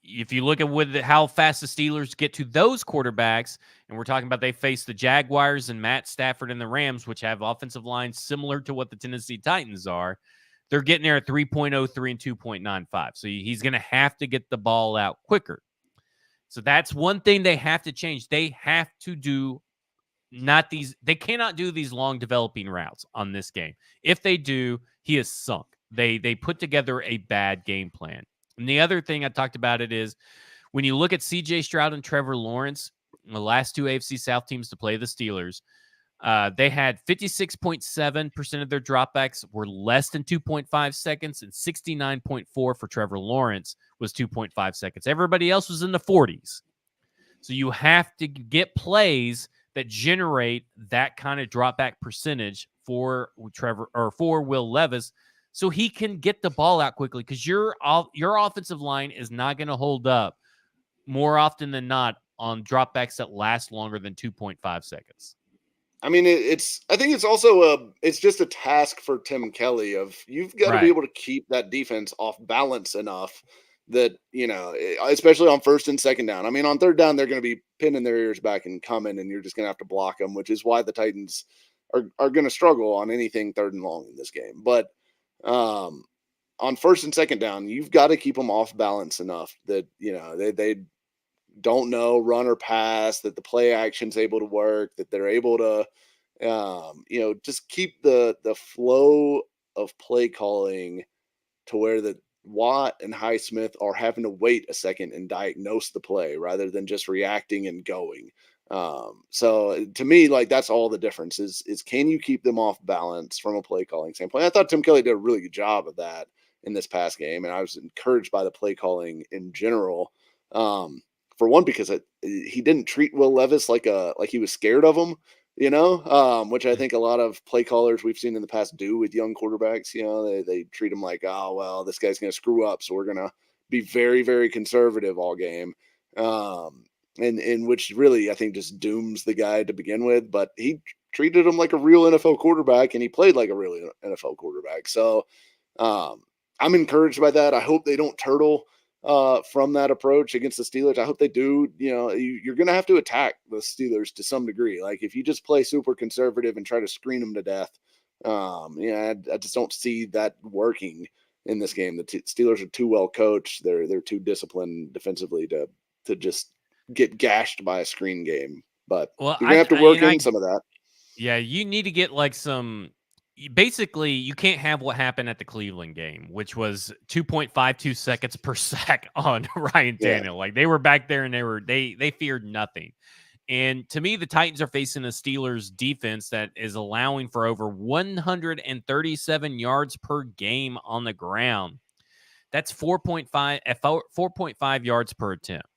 if you look at how fast the Steelers get to those quarterbacks, and we're talking about they face the Jaguars and Matt Stafford and the Rams, which have offensive lines similar to what the Tennessee Titans are, they're getting there at 3.03 and 2.95. So he's going to have to get the ball out quicker. So that's one thing they have to change. They have to do they cannot do these long developing routes on this game. If they do, he is sunk. They put together a bad game plan. And the other thing I talked about it is when you look at CJ Stroud and Trevor Lawrence, the last 2 AFC South teams to play the Steelers, They had 56.7% of their dropbacks were less than 2.5 seconds, and 69.4 for Trevor Lawrence was 2.5 seconds. Everybody else was in the 40s. So you have to get plays that generate that kind of dropback percentage for Trevor or for Will Levis, so he can get the ball out quickly, because your offensive line is not going to hold up more often than not on dropbacks that last longer than 2.5 seconds. I mean, I think it's also it's just a task for Tim Kelly of you've got to be Right. able to keep that defense off balance enough that, especially on first and second down. I mean, on third down, they're going to be pinning their ears back and coming, and you're just going to have to block them, which is why the Titans are going to struggle on anything third and long in this game. But on first and second down, you've got to keep them off balance enough that, they don't know run or pass, that the play action's able to work, that they're able to, just keep the flow of play calling to where the Watt and Highsmith are having to wait a second and diagnose the play rather than just reacting and going. So to me, like, that's all the difference is can you keep them off balance from a play calling standpoint? I thought Tim Kelly did a really good job of that in this past game, and I was encouraged by the play calling in general. For one, because he didn't treat Will Levis like he was scared of him, which I think a lot of play callers we've seen in the past do with young quarterbacks. They treat him like, oh, well, this guy's going to screw up, so we're going to be very, very conservative all game. And which really, I think, just dooms the guy to begin with. But he treated him like a real NFL quarterback, and he played like a real NFL quarterback. So I'm encouraged by that. I hope they don't turtle from that approach against the Steelers. I hope they do. You're going to have to attack the Steelers to some degree. Like, if you just play super conservative and try to screen them to death, I just don't see that working in this game. The Steelers are too well coached. They're too disciplined defensively to just get gashed by a screen game. But Well, you're gonna have to work in some of that. Yeah, you need to get like some. Basically, you can't have what happened at the Cleveland game, which was 2.52 seconds per sack on Ryan Tannehill. Yeah. Like, they were back there and they feared nothing. And to me, the Titans are facing a Steelers defense that is allowing for over 137 yards per game on the ground. That's 4.5 yards per attempt.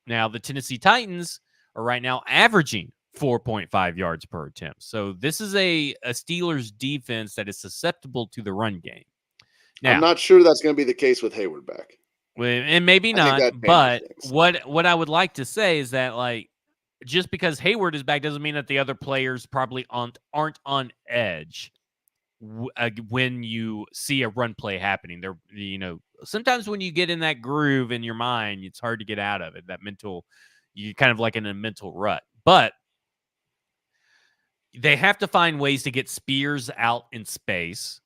Now, the Tennessee Titans are right now averaging 4.5 yards per attempt. So this is a Steelers defense that is susceptible to the run game. Now, I'm not sure that's going to be the case with Hayward back. And maybe not, but what I would like to say is that, like, just because Hayward is back doesn't mean that the other players probably aren't on edge when you see a run play happening. They're, sometimes when you get in that groove in your mind, it's hard to get out of it. That mental, you kind of like in a mental rut. But they have to find ways to get Spears out in space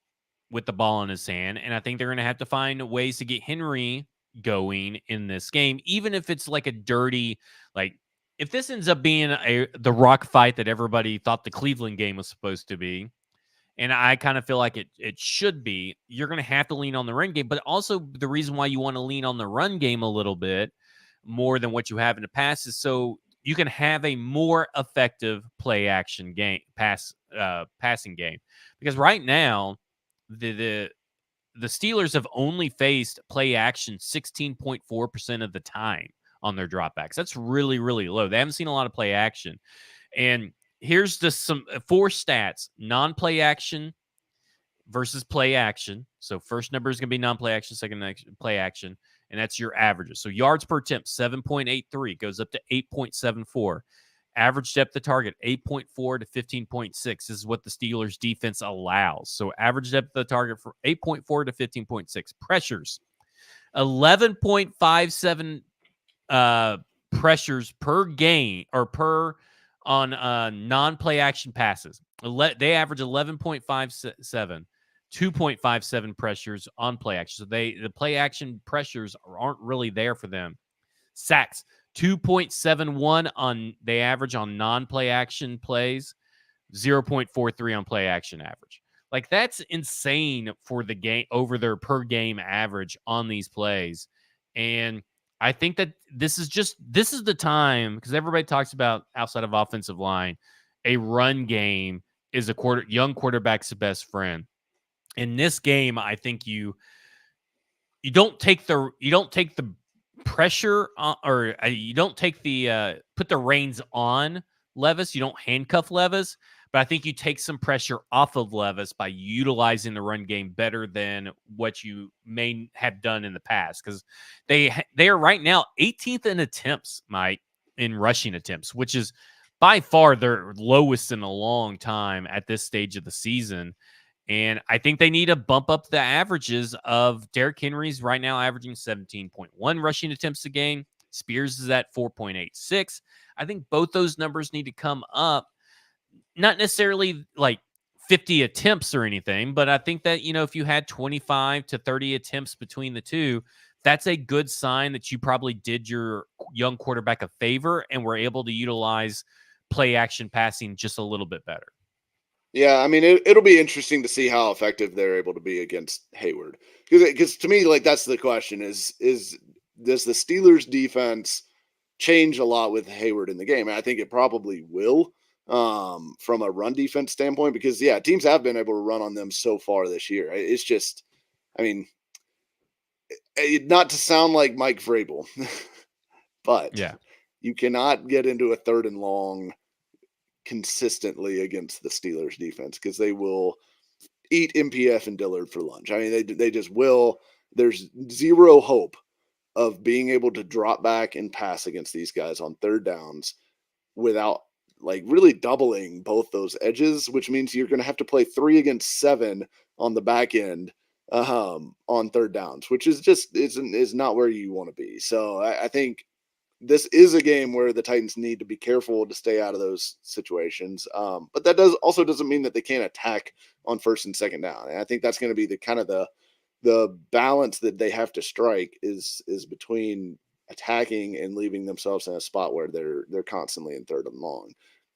with the ball in his hand. And I think they're going to have to find ways to get Henry going in this game, even if it's like a dirty, like, if this ends up being the rock fight that everybody thought the Cleveland game was supposed to be, and I kind of feel like it should be, you're going to have to lean on the run game. But also, the reason why you want to lean on the run game a little bit more than what you have in the past is so you can have a more effective play action game, passing game. Because right now, the Steelers have only faced play action 16.4% of the time on their dropbacks. That's really, really low. They haven't seen a lot of play action. And here's just some 4 stats: non-play action versus play action. So first number is going to be non-play action, second play action, and that's your averages. So yards per attempt, 7.83, goes up to 8.74. Average depth of target, 8.4 to 15.6. This is what the Steelers defense allows. So average depth of target for 8.4 to 15.6. Pressures, 11.57 pressures per game or per on non-play action passes. They average 11.57, 2.57 pressures on play action. So the play action pressures aren't really there for them. Sacks, 2.71 on they average on non-play action plays, 0.43 on play action average. Like, that's insane for the game over their per game average on these plays. And I think that this is the time, because everybody talks about outside of offensive line, a run game is young quarterback's best friend. In this game, I think you don't take the pressure on, or you don't take the put the reins on Levis. You don't handcuff Levis, but I think you take some pressure off of Levis by utilizing the run game better than what you may have done in the past, because they are right now 18th in attempts, Mike, in rushing attempts, which is by far their lowest in a long time at this stage of the season. And I think they need to bump up the averages of Derrick Henry's right now averaging 17.1 rushing attempts a game. Spears is at 4.86. I think both those numbers need to come up. Not necessarily like 50 attempts or anything, but I think that, if you had 25 to 30 attempts between the two, that's a good sign that you probably did your young quarterback a favor and were able to utilize play action passing just a little bit better. Yeah, I mean, it'll be interesting to see how effective they're able to be against Hayward. Because to me, like, that's the question: is does the Steelers' defense change a lot with Hayward in the game? And I think it probably will, from a run defense standpoint. Because teams have been able to run on them so far this year. It's just, I mean, not to sound like Mike Vrabel, but you cannot get into a 3rd and long consistently against the Steelers defense, because they will eat MPF and Dillard for lunch. I mean, they just will. There's zero hope of being able to drop back and pass against these guys on 3rd downs without like really doubling both those edges, which means you're going to have to play 3 against 7 on the back end on 3rd downs, which is just is not where you want to be. So I think this is a game where the Titans need to be careful to stay out of those situations. But that doesn't mean that they can't attack on 1st and 2nd down. And I think that's going to be the kind of the balance that they have to strike is between attacking and leaving themselves in a spot where they're constantly in 3rd and long.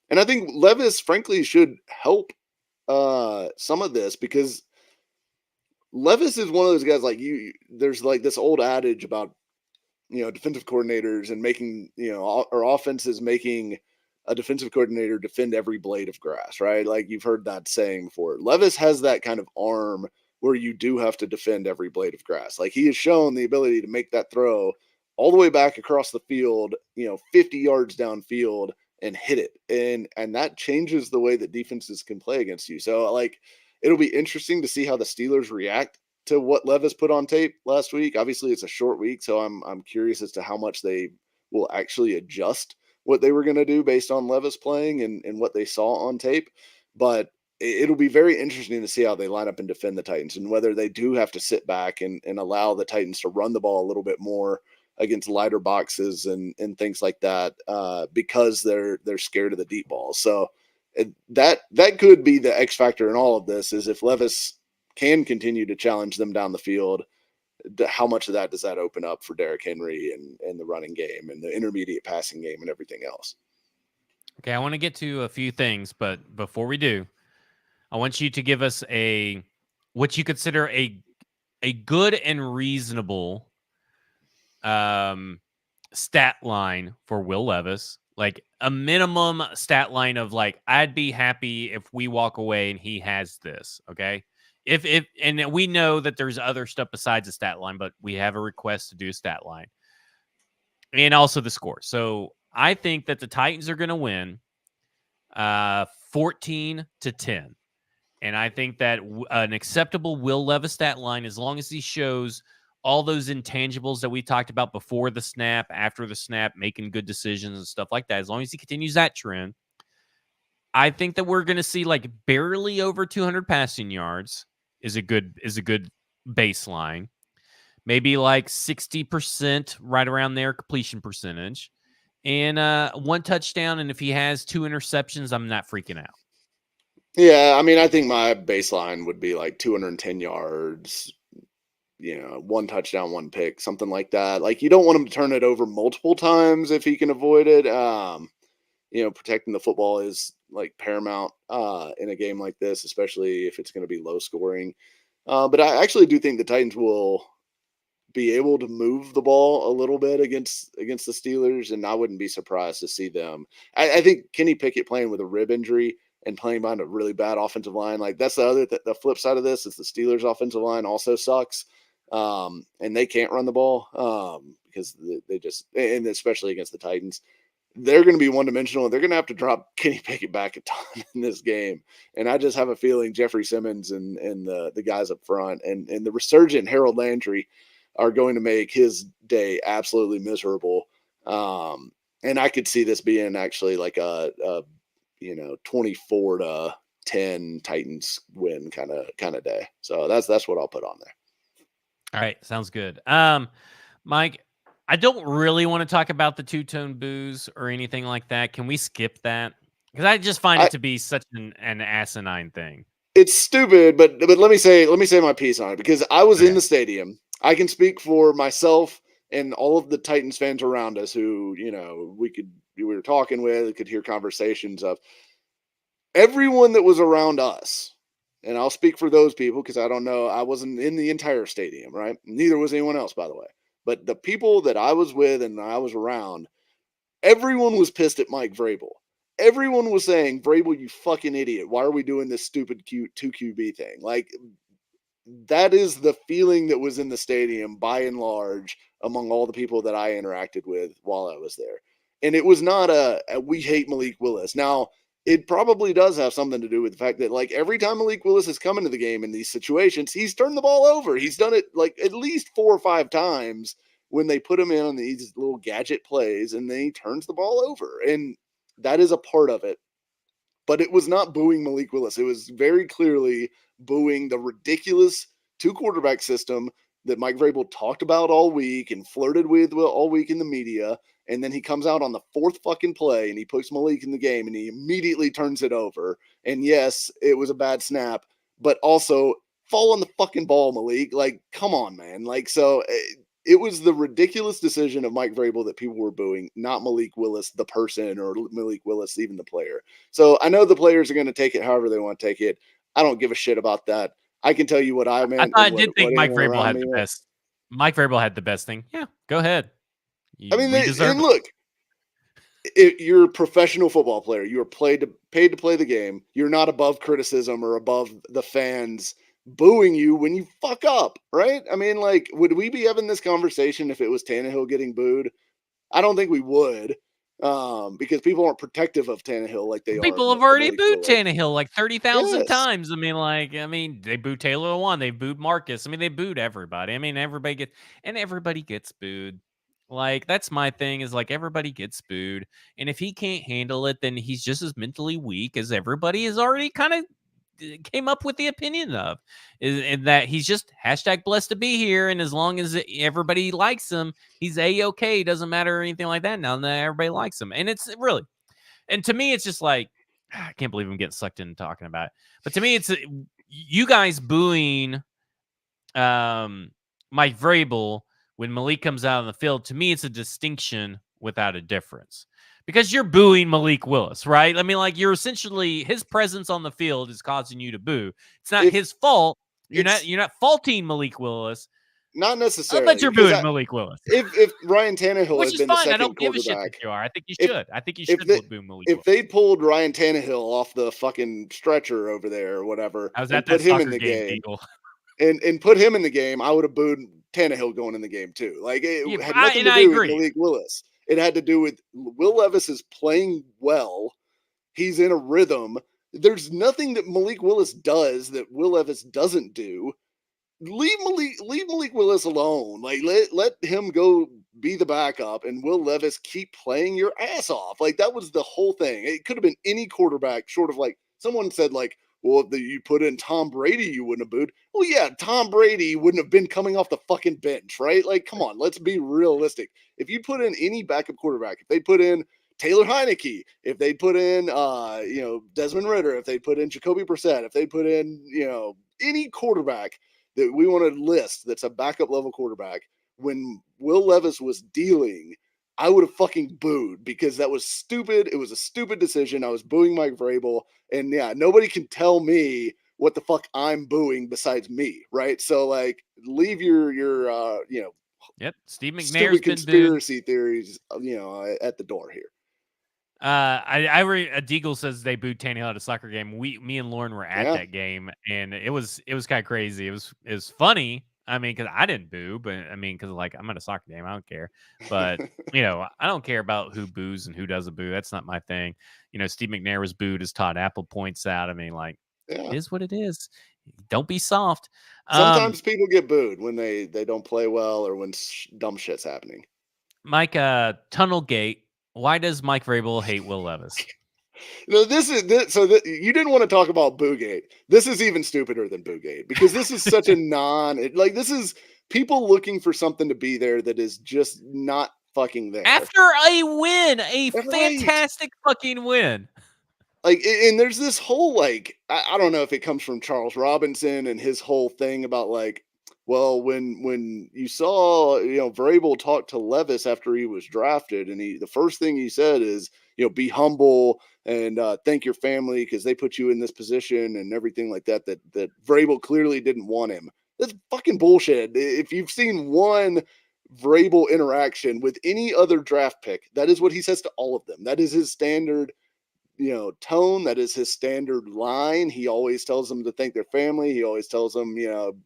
And I think Levis, frankly, should help some of this, because Levis is one of those guys, like, there's like this old adage about, defensive coordinators and making, or offenses making a defensive coordinator defend every blade of grass, right? Like, you've heard that saying before. Levis has that kind of arm where you do have to defend every blade of grass. Like, he has shown the ability to make that throw all the way back across the field, 50 yards downfield and hit it. And that changes the way that defenses can play against you. So, like, it'll be interesting to see how the Steelers react to what Levis put on tape last week. Obviously, it's a short week, so I'm curious as to how much they will actually adjust what they were going to do based on Levis playing and what they saw on tape. But it'll be very interesting to see how they line up and defend the Titans, and whether they do have to sit back and allow the Titans to run the ball a little bit more against lighter boxes and things like that, because they're scared of the deep balls. So that could be the X factor in all of this, is if Levis can continue to challenge them down the field, how much of that does that open up for Derrick Henry and the running game and the intermediate passing game and everything else? Okay, I want to get to a few things, but before we do, I want you to give us what you consider a good and reasonable stat line for Will Levis, like a minimum stat line of, like, I'd be happy if we walk away and he has this. Okay. If and we know that there's other stuff besides the stat line, but we have a request to do a stat line and also the score. So I think that the Titans are going to win 14-10. And I think that an acceptable Will Levis stat line, as long as he shows all those intangibles that we talked about before the snap, after the snap, making good decisions and stuff like that, as long as he continues that trend, I think that we're going to see like barely over 200 passing yards is a good baseline. Maybe like 60%, right around there, completion percentage, and 1 touchdown. And if he has 2 interceptions, I'm not freaking out. Yeah, I mean, I think my baseline would be like 210 yards, 1 touchdown, 1 pick, something like that. Like, you don't want him to turn it over multiple times if he can avoid it. Protecting the football is like paramount in a game like this, especially if it's going to be low scoring. But I actually do think the Titans will be able to move the ball a little bit against the Steelers, and I wouldn't be surprised to see them. I think Kenny Pickett playing with a rib injury and playing behind a really bad offensive line, like that's the flip side of this is the Steelers' offensive line also sucks, and they can't run the ball because they just, and especially against the Titans, they're going to be one-dimensional, and they're going to have to drop Kenny Pickett back a ton in this game. And I just have a feeling Jeffrey Simmons and the guys up front and the resurgent Harold Landry are going to make his day absolutely miserable. And I could see this being actually like a 24-10 Titans win kind of day. So that's what I'll put on there. All right, sounds good. Mike, I don't really want to talk about the two-tone boos or anything like that. Can we skip that? Because I just find it to be such an asinine thing. It's stupid, but let me say my piece on it, because I was in the stadium. I can speak for myself and all of the Titans fans around us who, we were talking with, could hear conversations of everyone that was around us. And I'll speak for those people because I don't know. I wasn't in the entire stadium, right? Neither was anyone else, by the way. But the people that I was with and I was around, everyone was pissed at Mike Vrabel. Everyone was saying, Vrabel, you fucking idiot. Why are we doing this stupid 2QB thing? Like, that is the feeling that was in the stadium by and large among all the people that I interacted with while I was there. And it was not we hate Malik Willis. Now, it probably does have something to do with the fact that, like, every time Malik Willis has come into the game in these situations, he's turned the ball over. He's done it, like, at least 4 or 5 times when they put him in on these little gadget plays, and then he turns the ball over. And that is a part of it. But it was not booing Malik Willis. It was very clearly booing the ridiculous 2-quarterback system that Mike Vrabel talked about all week and flirted with all week in the media. And then he comes out on the 4th fucking play and he puts Malik in the game and he immediately turns it over. And yes, it was a bad snap, but also fall on the fucking ball, Malik. Like, come on, man. Like, so it was the ridiculous decision of Mike Vrabel that people were booing, not Malik Willis, the person, or Malik Willis, even the player. So I know the players are going to take it however they want to take it. I don't give a shit about that. I can tell you what I meant. I did think Mike Vrabel had the best. Mike Vrabel had the best thing. Yeah, go ahead. And look, you're a professional football player. You are paid to play the game. You're not above criticism or above the fans booing you when you fuck up, right? I mean, like, would we be having this conversation if it was Tannehill getting booed? I don't think we would, because people aren't protective of Tannehill like they are. People have already booed Tannehill like 30,000 times. I mean, they booed Taylor Lewan, they booed Marcus. I mean, they booed everybody. I mean, everybody gets booed. Like, that's my thing, is like, everybody gets booed. And if he can't handle it, then he's just as mentally weak as everybody has already kind of came up with the opinion of, and that he's just #blessed to be here. And as long as everybody likes him, he's A-okay. Doesn't matter or anything like that. Now that everybody likes him. And it's really, and to me, it's just like, I can't believe I'm getting sucked in talking about it. But to me, it's you guys booing Mike Vrabel when Malik comes out on the field. To me, it's a distinction without a difference. Because you're booing Malik Willis, right? I mean, like, you're essentially, his presence on the field is causing you to boo. It's not his fault. You're not faulting Malik Willis. Not necessarily. But you're booing Malik Willis. If Ryan Tannehill Which had is been fine. the second I don't give a shit quarterback, that you are. I think you should. I think you should boo Malik Willis. If they pulled Ryan Tannehill off the fucking stretcher over there or whatever, I was at that soccer game, Eagle. And put him in the game, I would have booed Tannehill going in the game too. Like, it had nothing to do with Malik Willis. It had to do with Will Levis is playing well. He's in a rhythm. There's nothing that Malik Willis does that Will Levis doesn't do. Leave Malik Willis alone. Like, let him go be the backup, and Will Levis keep playing your ass off. Like, that was the whole thing. It could have been any quarterback, short of, like, someone said, like, well, if you put in Tom Brady, you wouldn't have booed. Well, yeah, Tom Brady wouldn't have been coming off the fucking bench, right? Like, come on, let's be realistic. If you put in any backup quarterback, if they put in Taylor Heineke, if they put in, Desmond Ridder, if they put in Jacoby Brissett, if they put in, any quarterback that we want to list that's a backup level quarterback, when Will Levis was dealing, I would have fucking booed, because that was stupid. It was a stupid decision. I was booing Mike Vrabel, and yeah, nobody can tell me what the fuck I'm booing besides me, right? So, like, leave your Yep. Steve McNair's Stupid been booed. conspiracy theories, at the door here. Deagle says they booed Tannehill at a soccer game. Me and Lauren were at Yeah. that game, and it was kind of crazy. It was funny. I mean, because I didn't boo, but I mean, because like I'm at a soccer game, I don't care. But I don't care about who boos and who doesn't boo. That's not my thing. Steve McNair was booed, as Todd Apple points out. I mean, like, it is what it is. Don't be soft. Sometimes people get booed when they don't play well or when dumb shit's happening. Mike, Tunnelgate. Why does Mike Vrabel hate Will Levis? You didn't want to talk about Boogate. This is even stupider than Boogate because this is such a this is people looking for something to be there that is just not fucking there. After a win, a fantastic fucking win. And there's this whole I don't know if it comes from Charles Robinson and his whole thing about well, when you saw Vrabel talk to Levis after he was drafted, and the first thing he said is be humble and thank your family because they put you in this position and everything like that. That Vrabel clearly didn't want him. That's fucking bullshit. If you've seen one Vrabel interaction with any other draft pick, that is what he says to all of them. That is his standard tone. That is his standard line. He always tells them to thank their family. He always tells them,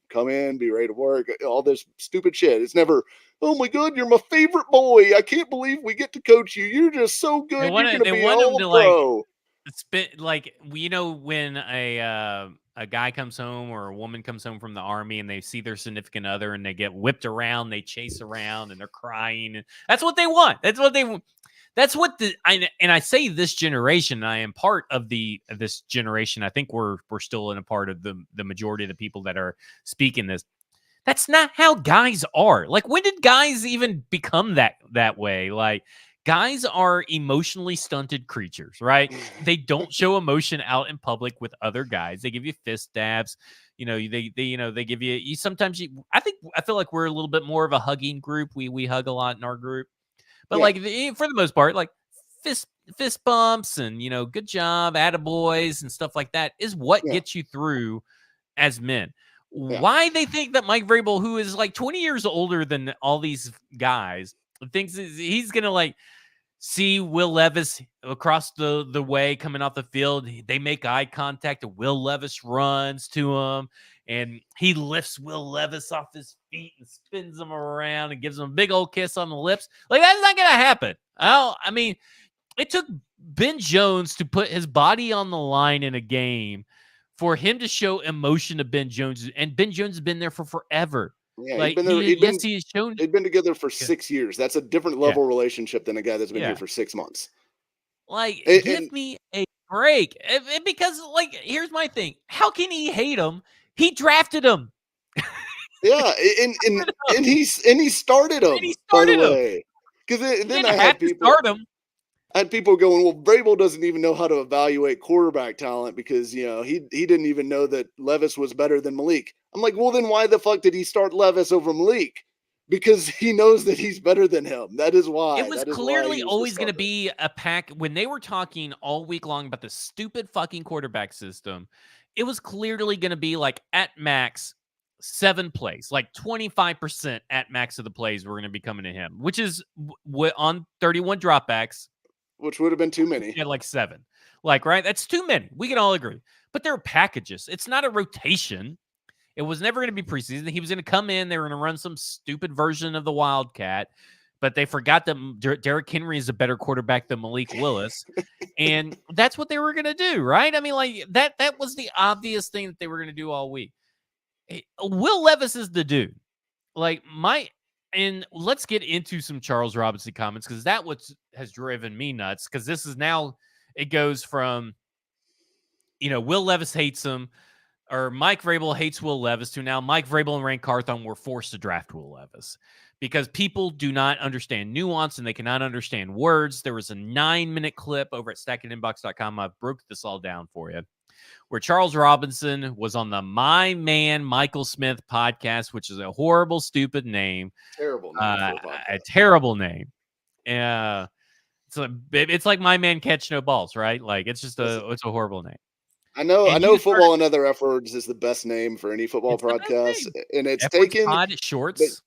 come in, be ready to work, all this stupid shit. It's never, oh my God, you're my favorite boy. I can't believe we get to coach you. You're just so good. You're going to be all pro. It's been when a guy comes home or a woman comes home from the army and they see their significant other and they get whipped around, they chase around and they're crying. That's what they want. That's what I say this generation. I am part of this generation. I think we're still in a part of the majority of the people that are speaking this. That's not how guys are. Like, when did guys even become that way? Like, guys are emotionally stunted creatures, right? They don't show emotion out in public with other guys. They give you fist stabs. They give you sometimes. I feel like we're a little bit more of a hugging group. We hug a lot in our group. But for the most part, like fist bumps and, good job, attaboys and stuff like that is what gets you through as men. Yeah. Why they think that Mike Vrabel, who is like 20 years older than all these guys, thinks he's going to see Will Levis across the way coming off the field. They make eye contact and Will Levis runs to him. And he lifts Will Levis off his feet and spins him around and gives him a big old kiss on the lips. Like, that's not going to happen. I mean, it took Ben Jones to put his body on the line in a game for him to show emotion to Ben Jones. And Ben Jones has been there for forever. Yeah, he's been together for 6 years. That's a different level relationship than a guy that's been here for 6 months. Give me a break. Because, here's my thing. How can he hate him? He drafted him. Yeah, and he started him. By the way, because then I had people start him. I had people going, well, Vrabel doesn't even know how to evaluate quarterback talent because he didn't even know that Levis was better than Malik. I'm like, well, then why the fuck did he start Levis over Malik? Because he knows that he's better than him. That is why. It was clearly always going to be a pack. When they were talking all week long about the stupid fucking quarterback system, it was clearly going to be at max 7 plays, 25% at max of the plays were going to be coming to him, which is on 31 dropbacks. Which would have been too many. He had 7. Right? That's too many. We can all agree. But they're packages. It's not a rotation. It was never going to be preseason. He was going to come in. They were going to run some stupid version of the Wildcat. But they forgot that Derrick Henry is a better quarterback than Malik Willis. And that's what they were going to do, right? I mean, that was the obvious thing that they were going to do all week. Will Levis is the dude. And let's get into some Charles Robinson comments because that has driven me nuts. Because this is now, it goes from, Will Levis hates him, or Mike Vrabel hates Will Levis, to now Mike Vrabel and Ray Carthon were forced to draft Will Levis because people do not understand nuance and they cannot understand words. There was a 9-minute clip over at stackittinbox.com. I broke this all down for you, where Charles Robinson was on the My Man Michael Smith podcast, which is a horrible, stupid name. Terrible name. A terrible name. It's like My Man Catch No Balls, right? It's just it's a horrible name. I know Football and Other F Words is the best name for any football podcast, and it's taken shorts.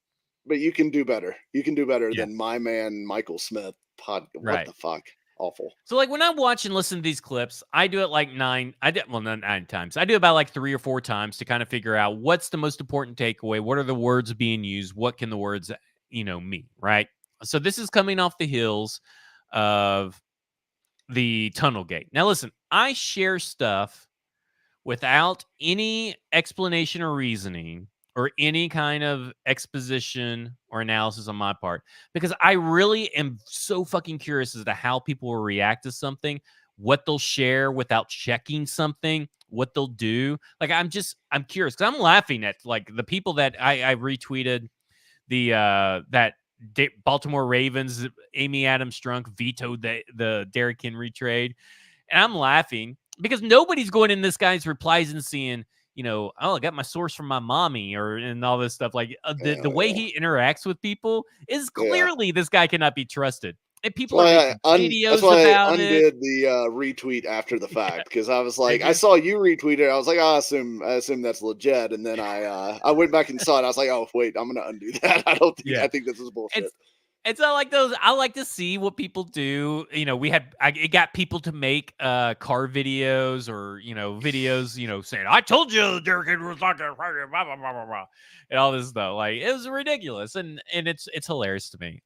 but you can do better. You can do better Yeah. than my man Michael Smith What Right. the fuck? Awful. So, like, when I'm watching, listen to these clips, I do it like not 9 times. I do about like 3 or 4 times to kind of figure out what's the most important takeaway. What are the words being used? What can the words, mean? Right. So, this is coming off the heels of the tunnel gate. Now, listen, I share stuff without any explanation or reasoning or any kind of exposition or analysis on my part because I really am so fucking curious as to how people will react to something, what they'll share without checking something, what they'll do. Like I'm curious because I'm laughing at like the people that I retweeted the that Baltimore Ravens Amy Adams Strunk vetoed the Derrick Henry trade. And I'm laughing because nobody's going in this guy's replies and seeing, oh, I got my source from my mommy and all this stuff. Like the way he interacts with people is Yeah. clearly this guy cannot be trusted. And people are That's making videos why I about it. undid the retweet after the fact because I was like, Did I you? saw you retweet it. I was like, I assume that's legit, and then I went back and saw it. I was like, oh wait, I'm gonna undo that. Yeah. I think this is bullshit. It's not like those. I like to see what people do. It got people to make car videos or videos, saying I told you Derek Henry was not gonna blah, blah, blah, blah, blah, and all this stuff. Like it was ridiculous, and it's hilarious to me.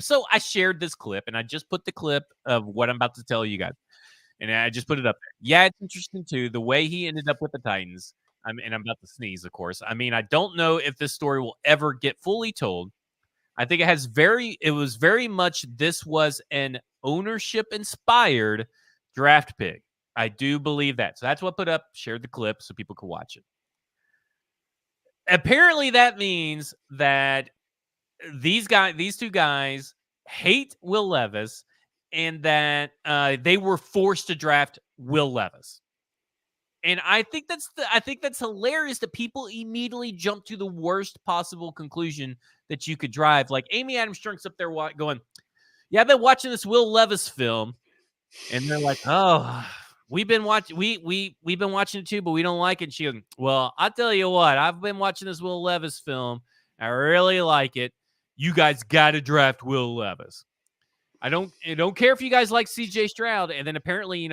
So I shared this clip, and I just put the clip of what I'm about to tell you guys, and I just put it up there. Yeah, it's interesting too the way he ended up with the Titans. And I'm about to sneeze, of course. I mean, I don't know if this story will ever get fully told. I think it was very much this was an ownership inspired draft pick. I do believe that. So that's what I put up, shared the clip so people could watch it. Apparently that means that these two guys hate Will Levis and that they were forced to draft Will Levis. And I think that's hilarious that people immediately jump to the worst possible conclusion that you could drive. Like Amy Adams Strunk's up there going, "Yeah, I've been watching this Will Levis film," and they're like, "Oh, we've been watching we've been watching it too, but we don't like it." And she goes, "Well, I'll tell you what, I've been watching this Will Levis film. I really like it. You guys got to draft Will Levis." I don't care if you guys like CJ Stroud. And then apparently,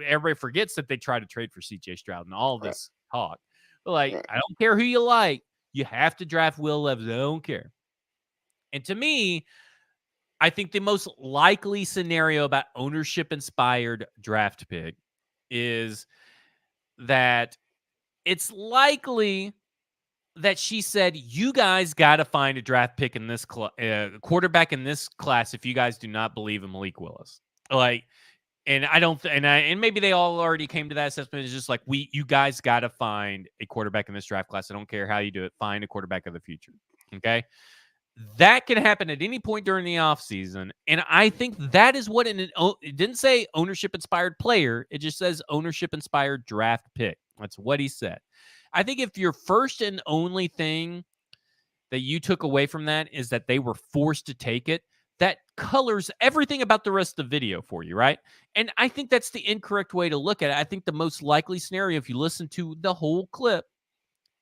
everybody forgets that they tried to trade for CJ Stroud and all this talk. But I don't care who you like. You have to draft Will Levis. I don't care. And to me, I think the most likely scenario about ownership inspired draft pick is that it's likely that she said, you guys got to find a draft pick in this quarterback in this class if you guys do not believe in Malik Willis. And I don't, and maybe they all already came to that assessment. It's just like, you guys got to find a quarterback in this draft class. I don't care how you do it. Find a quarterback of the future. Okay. That can happen at any point during the offseason. And I think that is what it didn't say ownership inspired player. It just says ownership inspired draft pick. That's what he said. I think if your first and only thing that you took away from that is that they were forced to take it, that colors everything about the rest of the video for you, right? And I think that's the incorrect way to look at it. I think the most likely scenario, if you listen to the whole clip,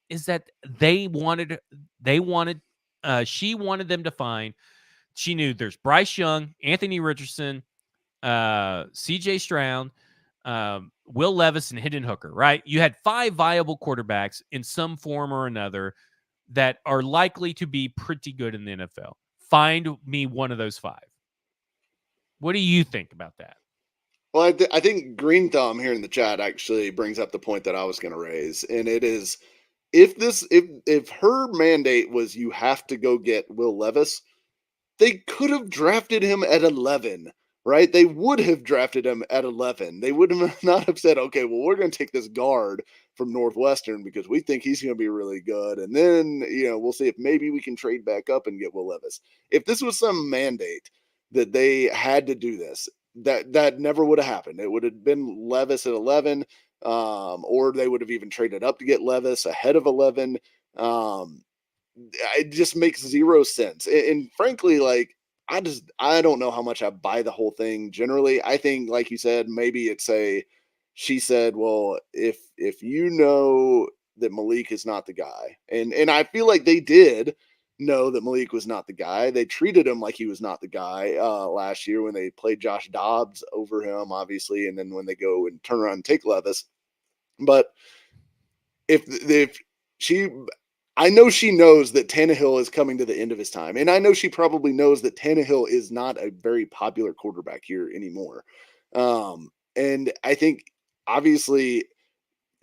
is that she wanted them to find, she knew there's Bryce Young, Anthony Richardson, CJ Stroud, Will Levis, and Hendon Hooker, right? You had 5 viable quarterbacks in some form or another that are likely to be pretty good in the NFL. Find me one of those 5. What do you think about that? Well, I think Green Thumb here in the chat actually brings up the point that I was going to raise, and it is if her mandate was you have to go get Will Levis, they could have drafted him at 11, right? They would have drafted him at 11. They would have not have said, okay, well, we're going to take this guard from Northwestern because we think he's going to be really good. And then, we'll see if maybe we can trade back up and get Will Levis. If this was some mandate that they had to do this, that never would have happened. It would have been Levis at 11, or they would have even traded up to get Levis ahead of 11. It just makes zero sense. And frankly, I don't know how much I buy the whole thing generally. I think, like you said, maybe she said, well, if you know that Malik is not the guy, and I feel like they did, know that Malik was not the guy. They treated him like he was not the guy last year when they played Josh Dobbs over him, obviously, and then when they go and turn around and take Levis. But if she, I know she knows that Tannehill is coming to the end of his time, and I know she probably knows that Tannehill is not a very popular quarterback here anymore. And I think obviously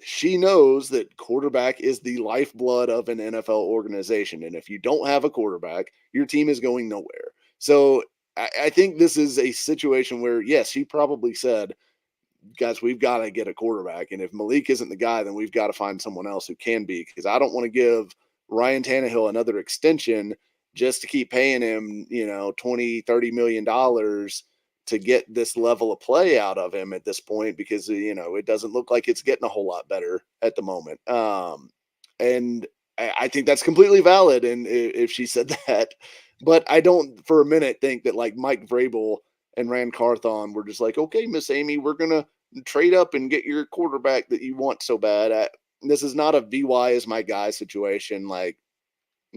she knows that quarterback is the lifeblood of an NFL organization. And if you don't have a quarterback, your team is going nowhere. So I think this is a situation where, yes, she probably said, guys, we've got to get a quarterback. And if Malik isn't the guy, then we've got to find someone else who can be, because I don't want to give Ryan Tannehill another extension just to keep paying him, 20-30 million dollars to get this level of play out of him at this point, because it doesn't look like it's getting a whole lot better at the moment. And I think that's completely valid. And if she said that, but I don't for a minute think that like Mike Vrabel and Rand Carthon were just like, okay, Miss Amy, we're gonna trade up and get your quarterback that you want so bad. This is not a VY is my guy situation. Like,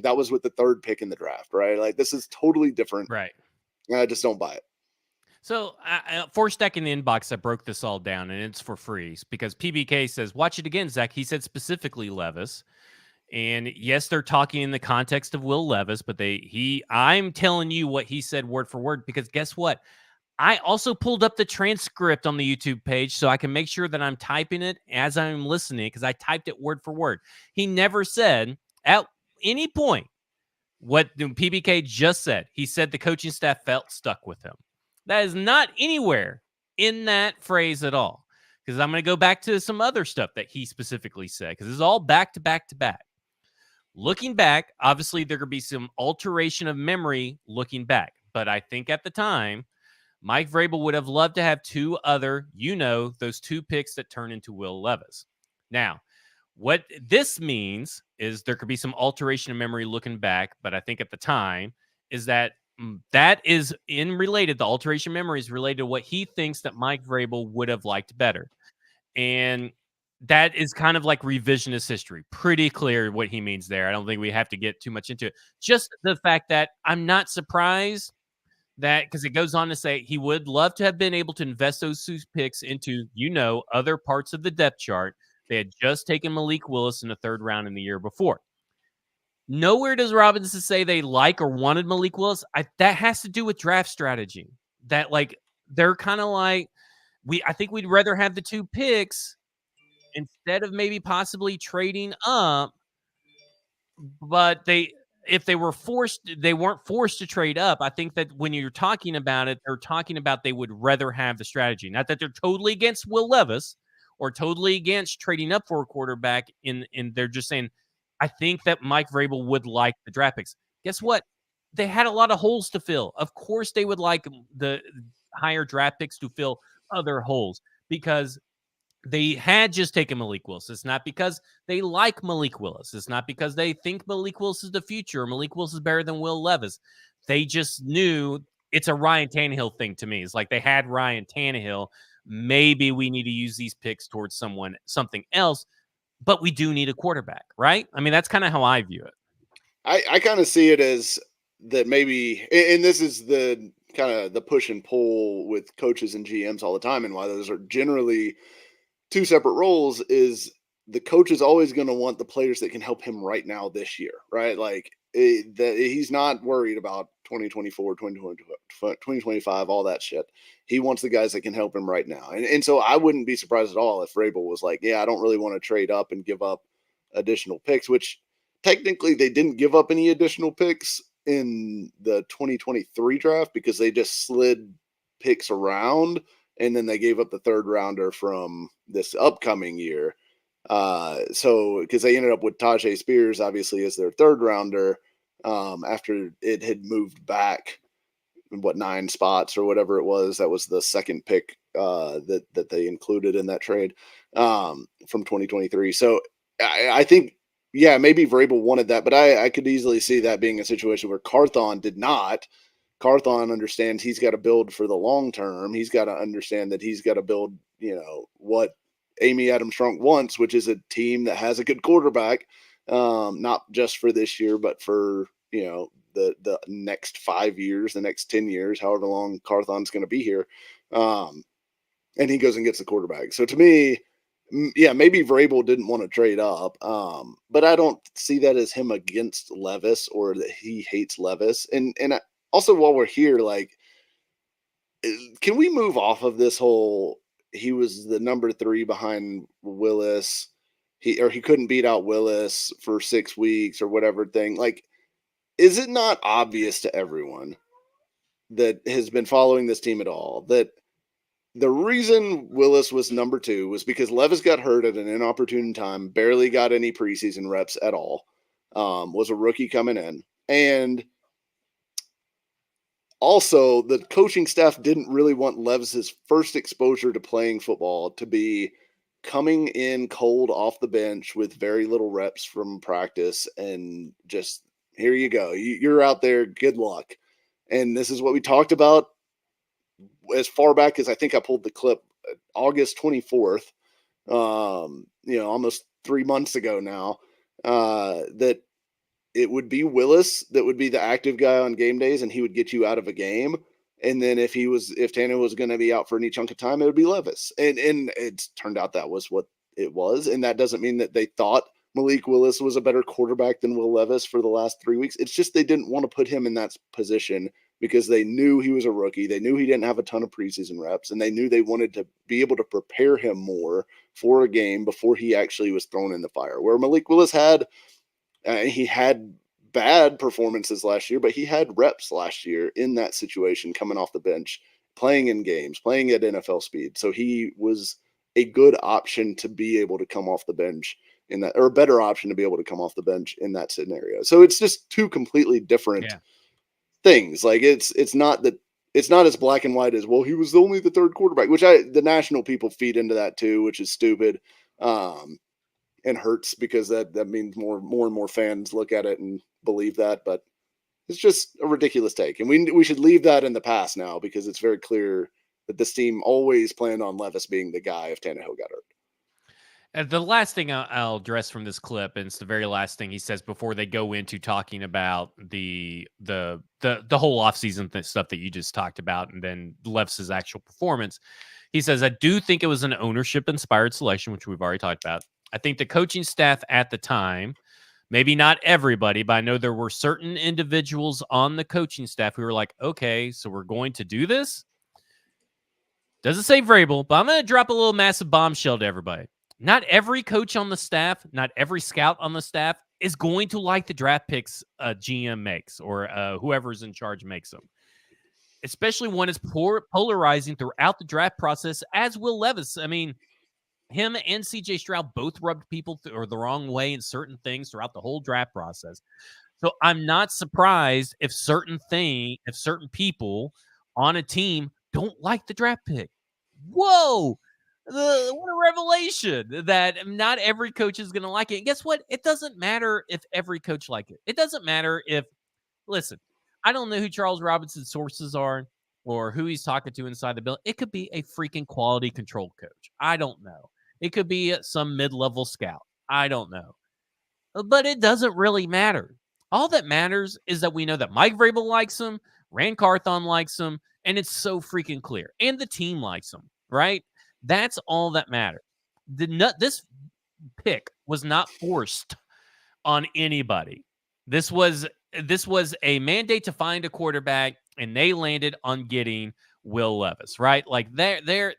that was with the third pick in the draft, right? Like, this is totally different. Right. I just don't buy it. So, for Stack in the inbox, I broke this all down, and it's for free because PBK says, watch it again, Zach. He said specifically Levis. And yes, they're talking in the context of Will Levis, but I'm telling you what he said word for word, because guess what? I also pulled up the transcript on the YouTube page so I can make sure that I'm typing it as I'm listening, because I typed it word for word. He never said at any point what PBK just said. He said the coaching staff felt stuck with him. That is not anywhere in that phrase at all, because I'm going to go back to some other stuff that he specifically said, because it's all back to back to back. Looking back, obviously there could be some alteration of memory looking back, but I think at the time, Mike Vrabel would have loved to have two other, those two picks that turn into Will Levis. Now, what this means is there could be some alteration of memory looking back, but I think at the time is that is the alteration of memory is related to what he thinks that Mike Vrabel would have liked better. And that is kind of like revisionist history. Pretty clear what he means there. I don't think we have to get too much into it. Just the fact that I'm not surprised that, because it goes on to say he would love to have been able to invest those two picks into, other parts of the depth chart. They had just taken Malik Willis in the third round in the year before. Nowhere does Robinson say they like or wanted Malik Willis. That has to do with draft strategy. That, like, they're kind of like, I think we'd rather have the two picks instead of maybe possibly trading up. But if they weren't forced to trade up. I think that when you're talking about it, they're talking about they would rather have the strategy. Not that they're totally against Will Levis or totally against trading up for a quarterback. They're just saying, I think that Mike Vrabel would like the draft picks. Guess what? They had a lot of holes to fill. Of course, they would like the higher draft picks to fill other holes, because they had just taken Malik Willis. It's not because they like Malik Willis. It's not because they think Malik Willis is the future or Malik Willis is better than Will Levis. They just knew it's a Ryan Tannehill thing to me. It's like they had Ryan Tannehill. Maybe we need to use these picks towards something else, but we do need a quarterback, right? I mean, that's kind of how I view it. I kind of see it as that maybe, and this is the kind of the push and pull with coaches and GMs all the time, and why those are generally two separate roles, is the coach is always going to want the players that can help him right now this year, right? Like he's not worried about 2024, 2025, all that shit. He wants the guys that can help him right now. And so I wouldn't be surprised at all if Vrabel was like, yeah, I don't really want to trade up and give up additional picks, which technically they didn't give up any additional picks in the 2023 draft because they just slid picks around, and then they gave up the third rounder from this upcoming year. So because they ended up with Tajay Spears, obviously, as their third rounder, after it had moved back 9 spots or whatever it was. That was the second pick that they included in that trade from 2023. So I think, yeah, maybe Vrabel wanted that, but I could easily see that being a situation where Carthon did not. Carthon understands he's got to build for the long term. He's got to understand that he's got to build, what Amy Adams Strunk wants, which is a team that has a good quarterback, not just for this year, but for the next 5 years, the next 10 years, however long Carthon's going to be here. And he goes and gets the quarterback. So to me, yeah, maybe Vrabel didn't want to trade up, but I don't see that as him against Levis or that he hates Levis. And also, while we're here, like, can we move off of this whole he was the number 3 behind Willis, he couldn't beat out Willis for 6 weeks or whatever thing? Like, is it not obvious to everyone that has been following this team at all that the reason Willis was number 2 was because Levis got hurt at an inopportune time, barely got any preseason reps at all, was a rookie coming in. And also, the coaching staff didn't really want Levis's first exposure to playing football to be coming in cold off the bench with very little reps from practice and just, here you go. You're out there. Good luck. And this is what we talked about as far back as I think I pulled the clip August 24th, almost 3 months ago now, that it would be Willis that would be the active guy on game days, and he would get you out of a game. And then if Tanner was going to be out for any chunk of time, it would be Levis. And it turned out that was what it was. And that doesn't mean that they thought Malik Willis was a better quarterback than Will Levis for the last 3 weeks. It's just they didn't want to put him in that position because they knew he was a rookie. They knew he didn't have a ton of preseason reps, and they knew they wanted to be able to prepare him more for a game before he actually was thrown in the fire. Where Malik Willis he had bad performances last year, but he had reps last year in that situation, coming off the bench, playing in games, playing at NFL speed. So he was a good option to be able to come off the bench in that, or a better option to be able to come off the bench in that scenario. So it's just two completely different things. Like it's not as black and white as, well, he was only the third quarterback, which the national people feed into that too, which is stupid. And hurts because that means more and more fans look at it and believe that, but it's just a ridiculous take. And we should leave that in the past now, because it's very clear that this team always planned on Levis being the guy if Tannehill got hurt. And the last thing I'll address from this clip, and it's the very last thing he says before they go into talking about the whole offseason stuff that you just talked about, and then Levis's actual performance. He says, I do think it was an ownership-inspired selection, which we've already talked about. I think the coaching staff at the time, maybe not everybody, but I know there were certain individuals on the coaching staff who were like, okay, so we're going to do this? Doesn't say Vrabel, but I'm going to drop a little massive bombshell to everybody. Not every coach on the staff, not every scout on the staff is going to like the draft picks GM makes, or whoever's in charge makes them. Especially when it's polarizing throughout the draft process, as Will Levis. I mean, him and CJ Stroud both rubbed people the wrong way in certain things throughout the whole draft process. So I'm not surprised if certain people on a team don't like the draft pick. Whoa! What a revelation that not every coach is going to like it. And guess what? It doesn't matter if every coach like it. It doesn't matter if, listen, I don't know who Charles Robinson's sources are or who he's talking to inside the building. It could be a freaking quality control coach. I don't know. It could be some mid-level scout. I don't know. But it doesn't really matter. All that matters is that we know that Mike Vrabel likes him, Rand Carthon likes him, and it's so freaking clear. And the team likes him, right? That's all that matters. This pick was not forced on anybody. This was a mandate to find a quarterback, and they landed on getting Will Levis, right? Like their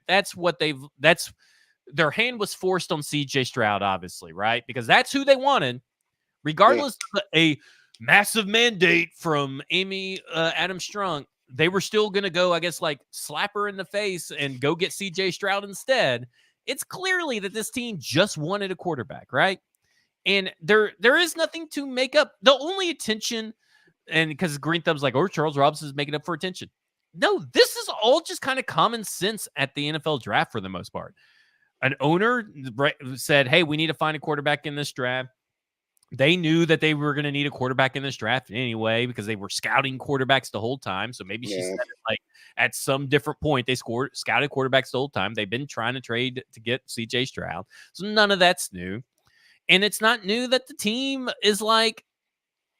hand was forced on CJ Stroud, obviously, right? Because that's who they wanted, regardless of a massive mandate from Amy Adam Strunk. They were still going to go, I guess, like slap her in the face and go get CJ Stroud instead. It's clearly that this team just wanted a quarterback, right? And there is nothing to make up. The only attention, and because Green Thumb's like, oh, Charles Robinson is making up for attention. No, this is all just kind of common sense at the NFL draft for the most part. An owner said, hey, we need to find a quarterback in this draft. They knew that they were going to need a quarterback in this draft anyway, because they were scouting quarterbacks the whole time. So maybe she said it like at some different point, they scouted quarterbacks the whole time. They've been trying to trade to get CJ Stroud. So none of that's new. And it's not new that the team is like,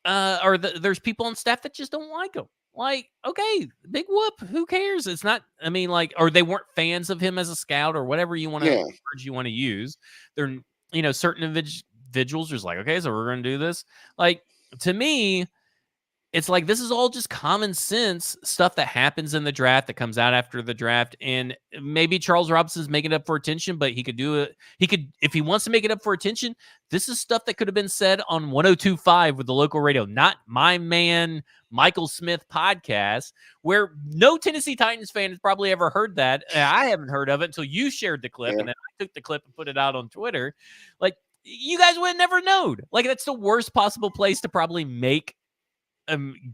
there's people on staff that just don't like him. Like, okay, big whoop. Who cares? It's not. I mean, like, or they weren't fans of him as a scout or whatever Yeah. words you want to use. They're certain individuals just like, okay, so we're going to do this. Like, to me, it's like this is all just common sense stuff that happens in the draft that comes out after the draft. And maybe Charles Robinson's making it up for attention, but he could do it. He could, if he wants to make it up for attention, this is stuff that could have been said on 102.5 with the local radio, not my man Michael Smith podcast, where no Tennessee Titans fan has probably ever heard that. I haven't heard of it until you shared the clip, and then I took the clip and put it out on Twitter. Like, you guys would have never known. Like, that's the worst possible place to probably make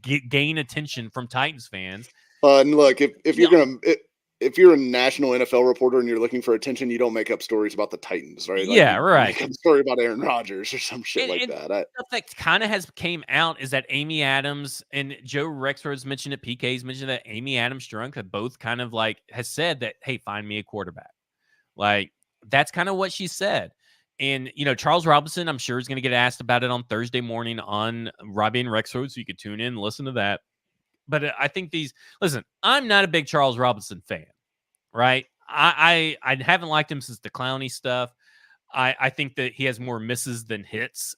gain attention from Titans fans. And look, if you're gonna if you're a national NFL reporter and you're looking for attention, you don't make up stories about the Titans, right? Like, Yeah, right. Make up a story about Aaron Rodgers or some shit like that. Stuff that kind of has came out is that Amy Adams and Joe Rexford's mentioned it. PK's mentioned that Amy Adams Strunk have both kind of like has said that, hey, find me a quarterback. Like, that's kind of what she said. And, Charles Robinson, I'm sure is going to get asked about it on Thursday morning on Robbie and Rexford, so you could tune in and listen to that. But I think listen, I'm not a big Charles Robinson fan, right? I haven't liked him since the Clowney stuff. I think that he has more misses than hits,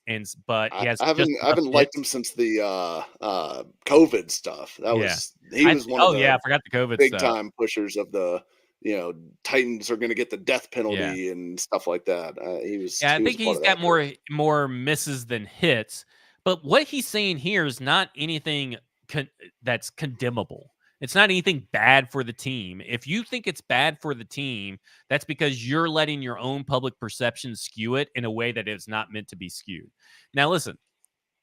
but he has. I haven't liked him since the COVID stuff. He was one of the I forgot the COVID big stuff. Time pushers of the Titans are going to get the death penalty and stuff like that. He was. Yeah, I think he's got more misses than hits. But what he's saying here is not anything that's condemnable. It's not anything bad for the team. If you think it's bad for the team, that's because you're letting your own public perception skew it in a way that it's not meant to be skewed. Now, listen,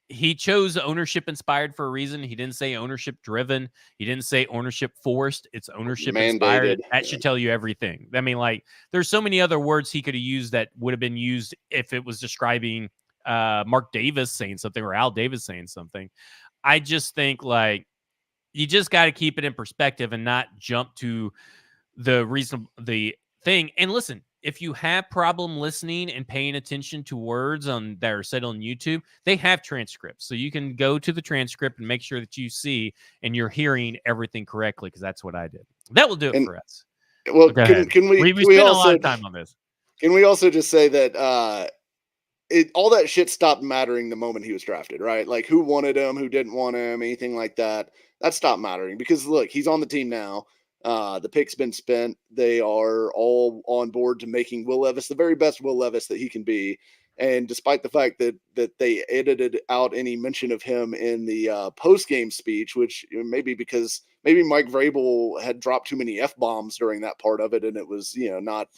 he chose ownership inspired for a reason. He didn't say ownership driven. He didn't say ownership forced. It's ownership inspired. That should tell you everything. I mean, like, there's so many other words he could have used that would have been used if it was describing Mark Davis saying something or Al Davis saying something. I just think, like, you just got to keep it in perspective and not jump to the thing. And listen, if you have problem listening and paying attention to words that are said on YouTube, they have transcripts. So you can go to the transcript and make sure that you see and you're hearing everything correctly, because that's what I did. That will do it for us. Well, can we spend a lot of time on this. Can we also just say that all that shit stopped mattering the moment he was drafted, right? Like, who wanted him, who didn't want him, anything like that. That stopped mattering because, look, he's on the team now. The pick's been spent. They are all on board to making Will Levis the very best Will Levis that he can be. And despite the fact that they edited out any mention of him in the post-game speech, which maybe because Mike Vrabel had dropped too many F-bombs during that part of it, and it was, not,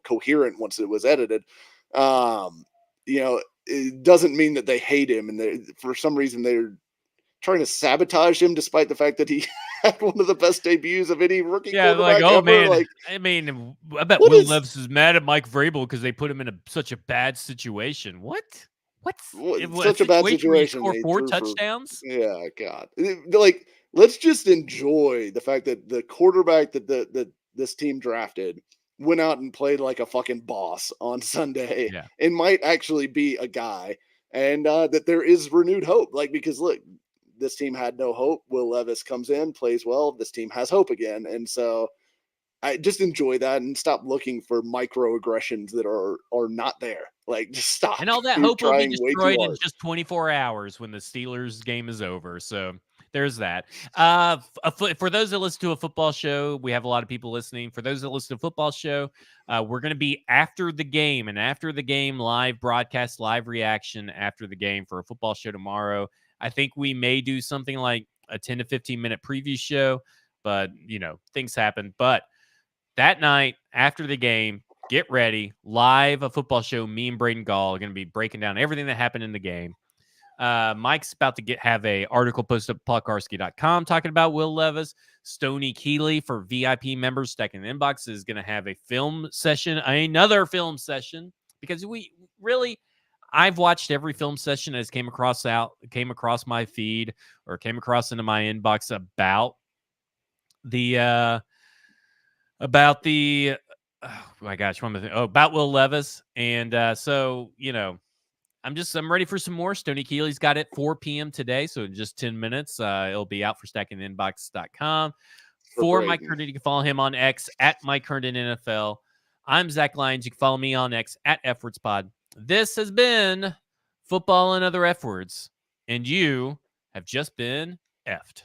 coherent once it was edited. It doesn't mean that they hate him, and for some reason they're trying to sabotage him, despite the fact that he had one of the best debuts of any rookie quarterback ever. Man, like, I mean, I bet Will Levis is mad at Mike Vrabel because they put him in such a bad situation. What's such a bad situation? Score 4 touchdowns? Yeah, God. Like, let's just enjoy the fact that the quarterback that this team drafted went out and played like a fucking boss on Sunday and might actually be a guy, and that there is renewed hope. Like, because look, this team had no hope. Will Levis comes in, plays well. This team has hope again. And so I just enjoy that and stop looking for microaggressions that are not there. Like, just stop. And all that hope will be destroyed in just 24 hours when the Steelers game is over. So there's that. For those that listen to a football show, we have a lot of people listening. For those that listen to a football show, we're going to be after the game, and after the game, live broadcast, live reaction after the game for a football show tomorrow. I think we may do something like a 10 to 15 minute preview show, but things happen. But that night after the game, get ready. Live, a football show. Me and Braden Gall are going to be breaking down everything that happened in the game. Mike's about to have a article posted at paulkarski.com talking about Will Levis. Stoney Keeley, for VIP members, Stacking the Inbox, is going to have a film session, another film session, because I've watched every film session as came across my feed or came across into my inbox about oh my gosh, about Will Levis. And so, I'm ready for some more. Stoney Keeley's got it 4 p.m. today, so in just 10 minutes, it'll be out for stackinginbox.com. For Mike Herndon, you can follow him on X at Mike Herndon NFL. I'm Zach Lyons. You can follow me on X at FWordsPod. This has been Football and Other F Words, and you have just been effed.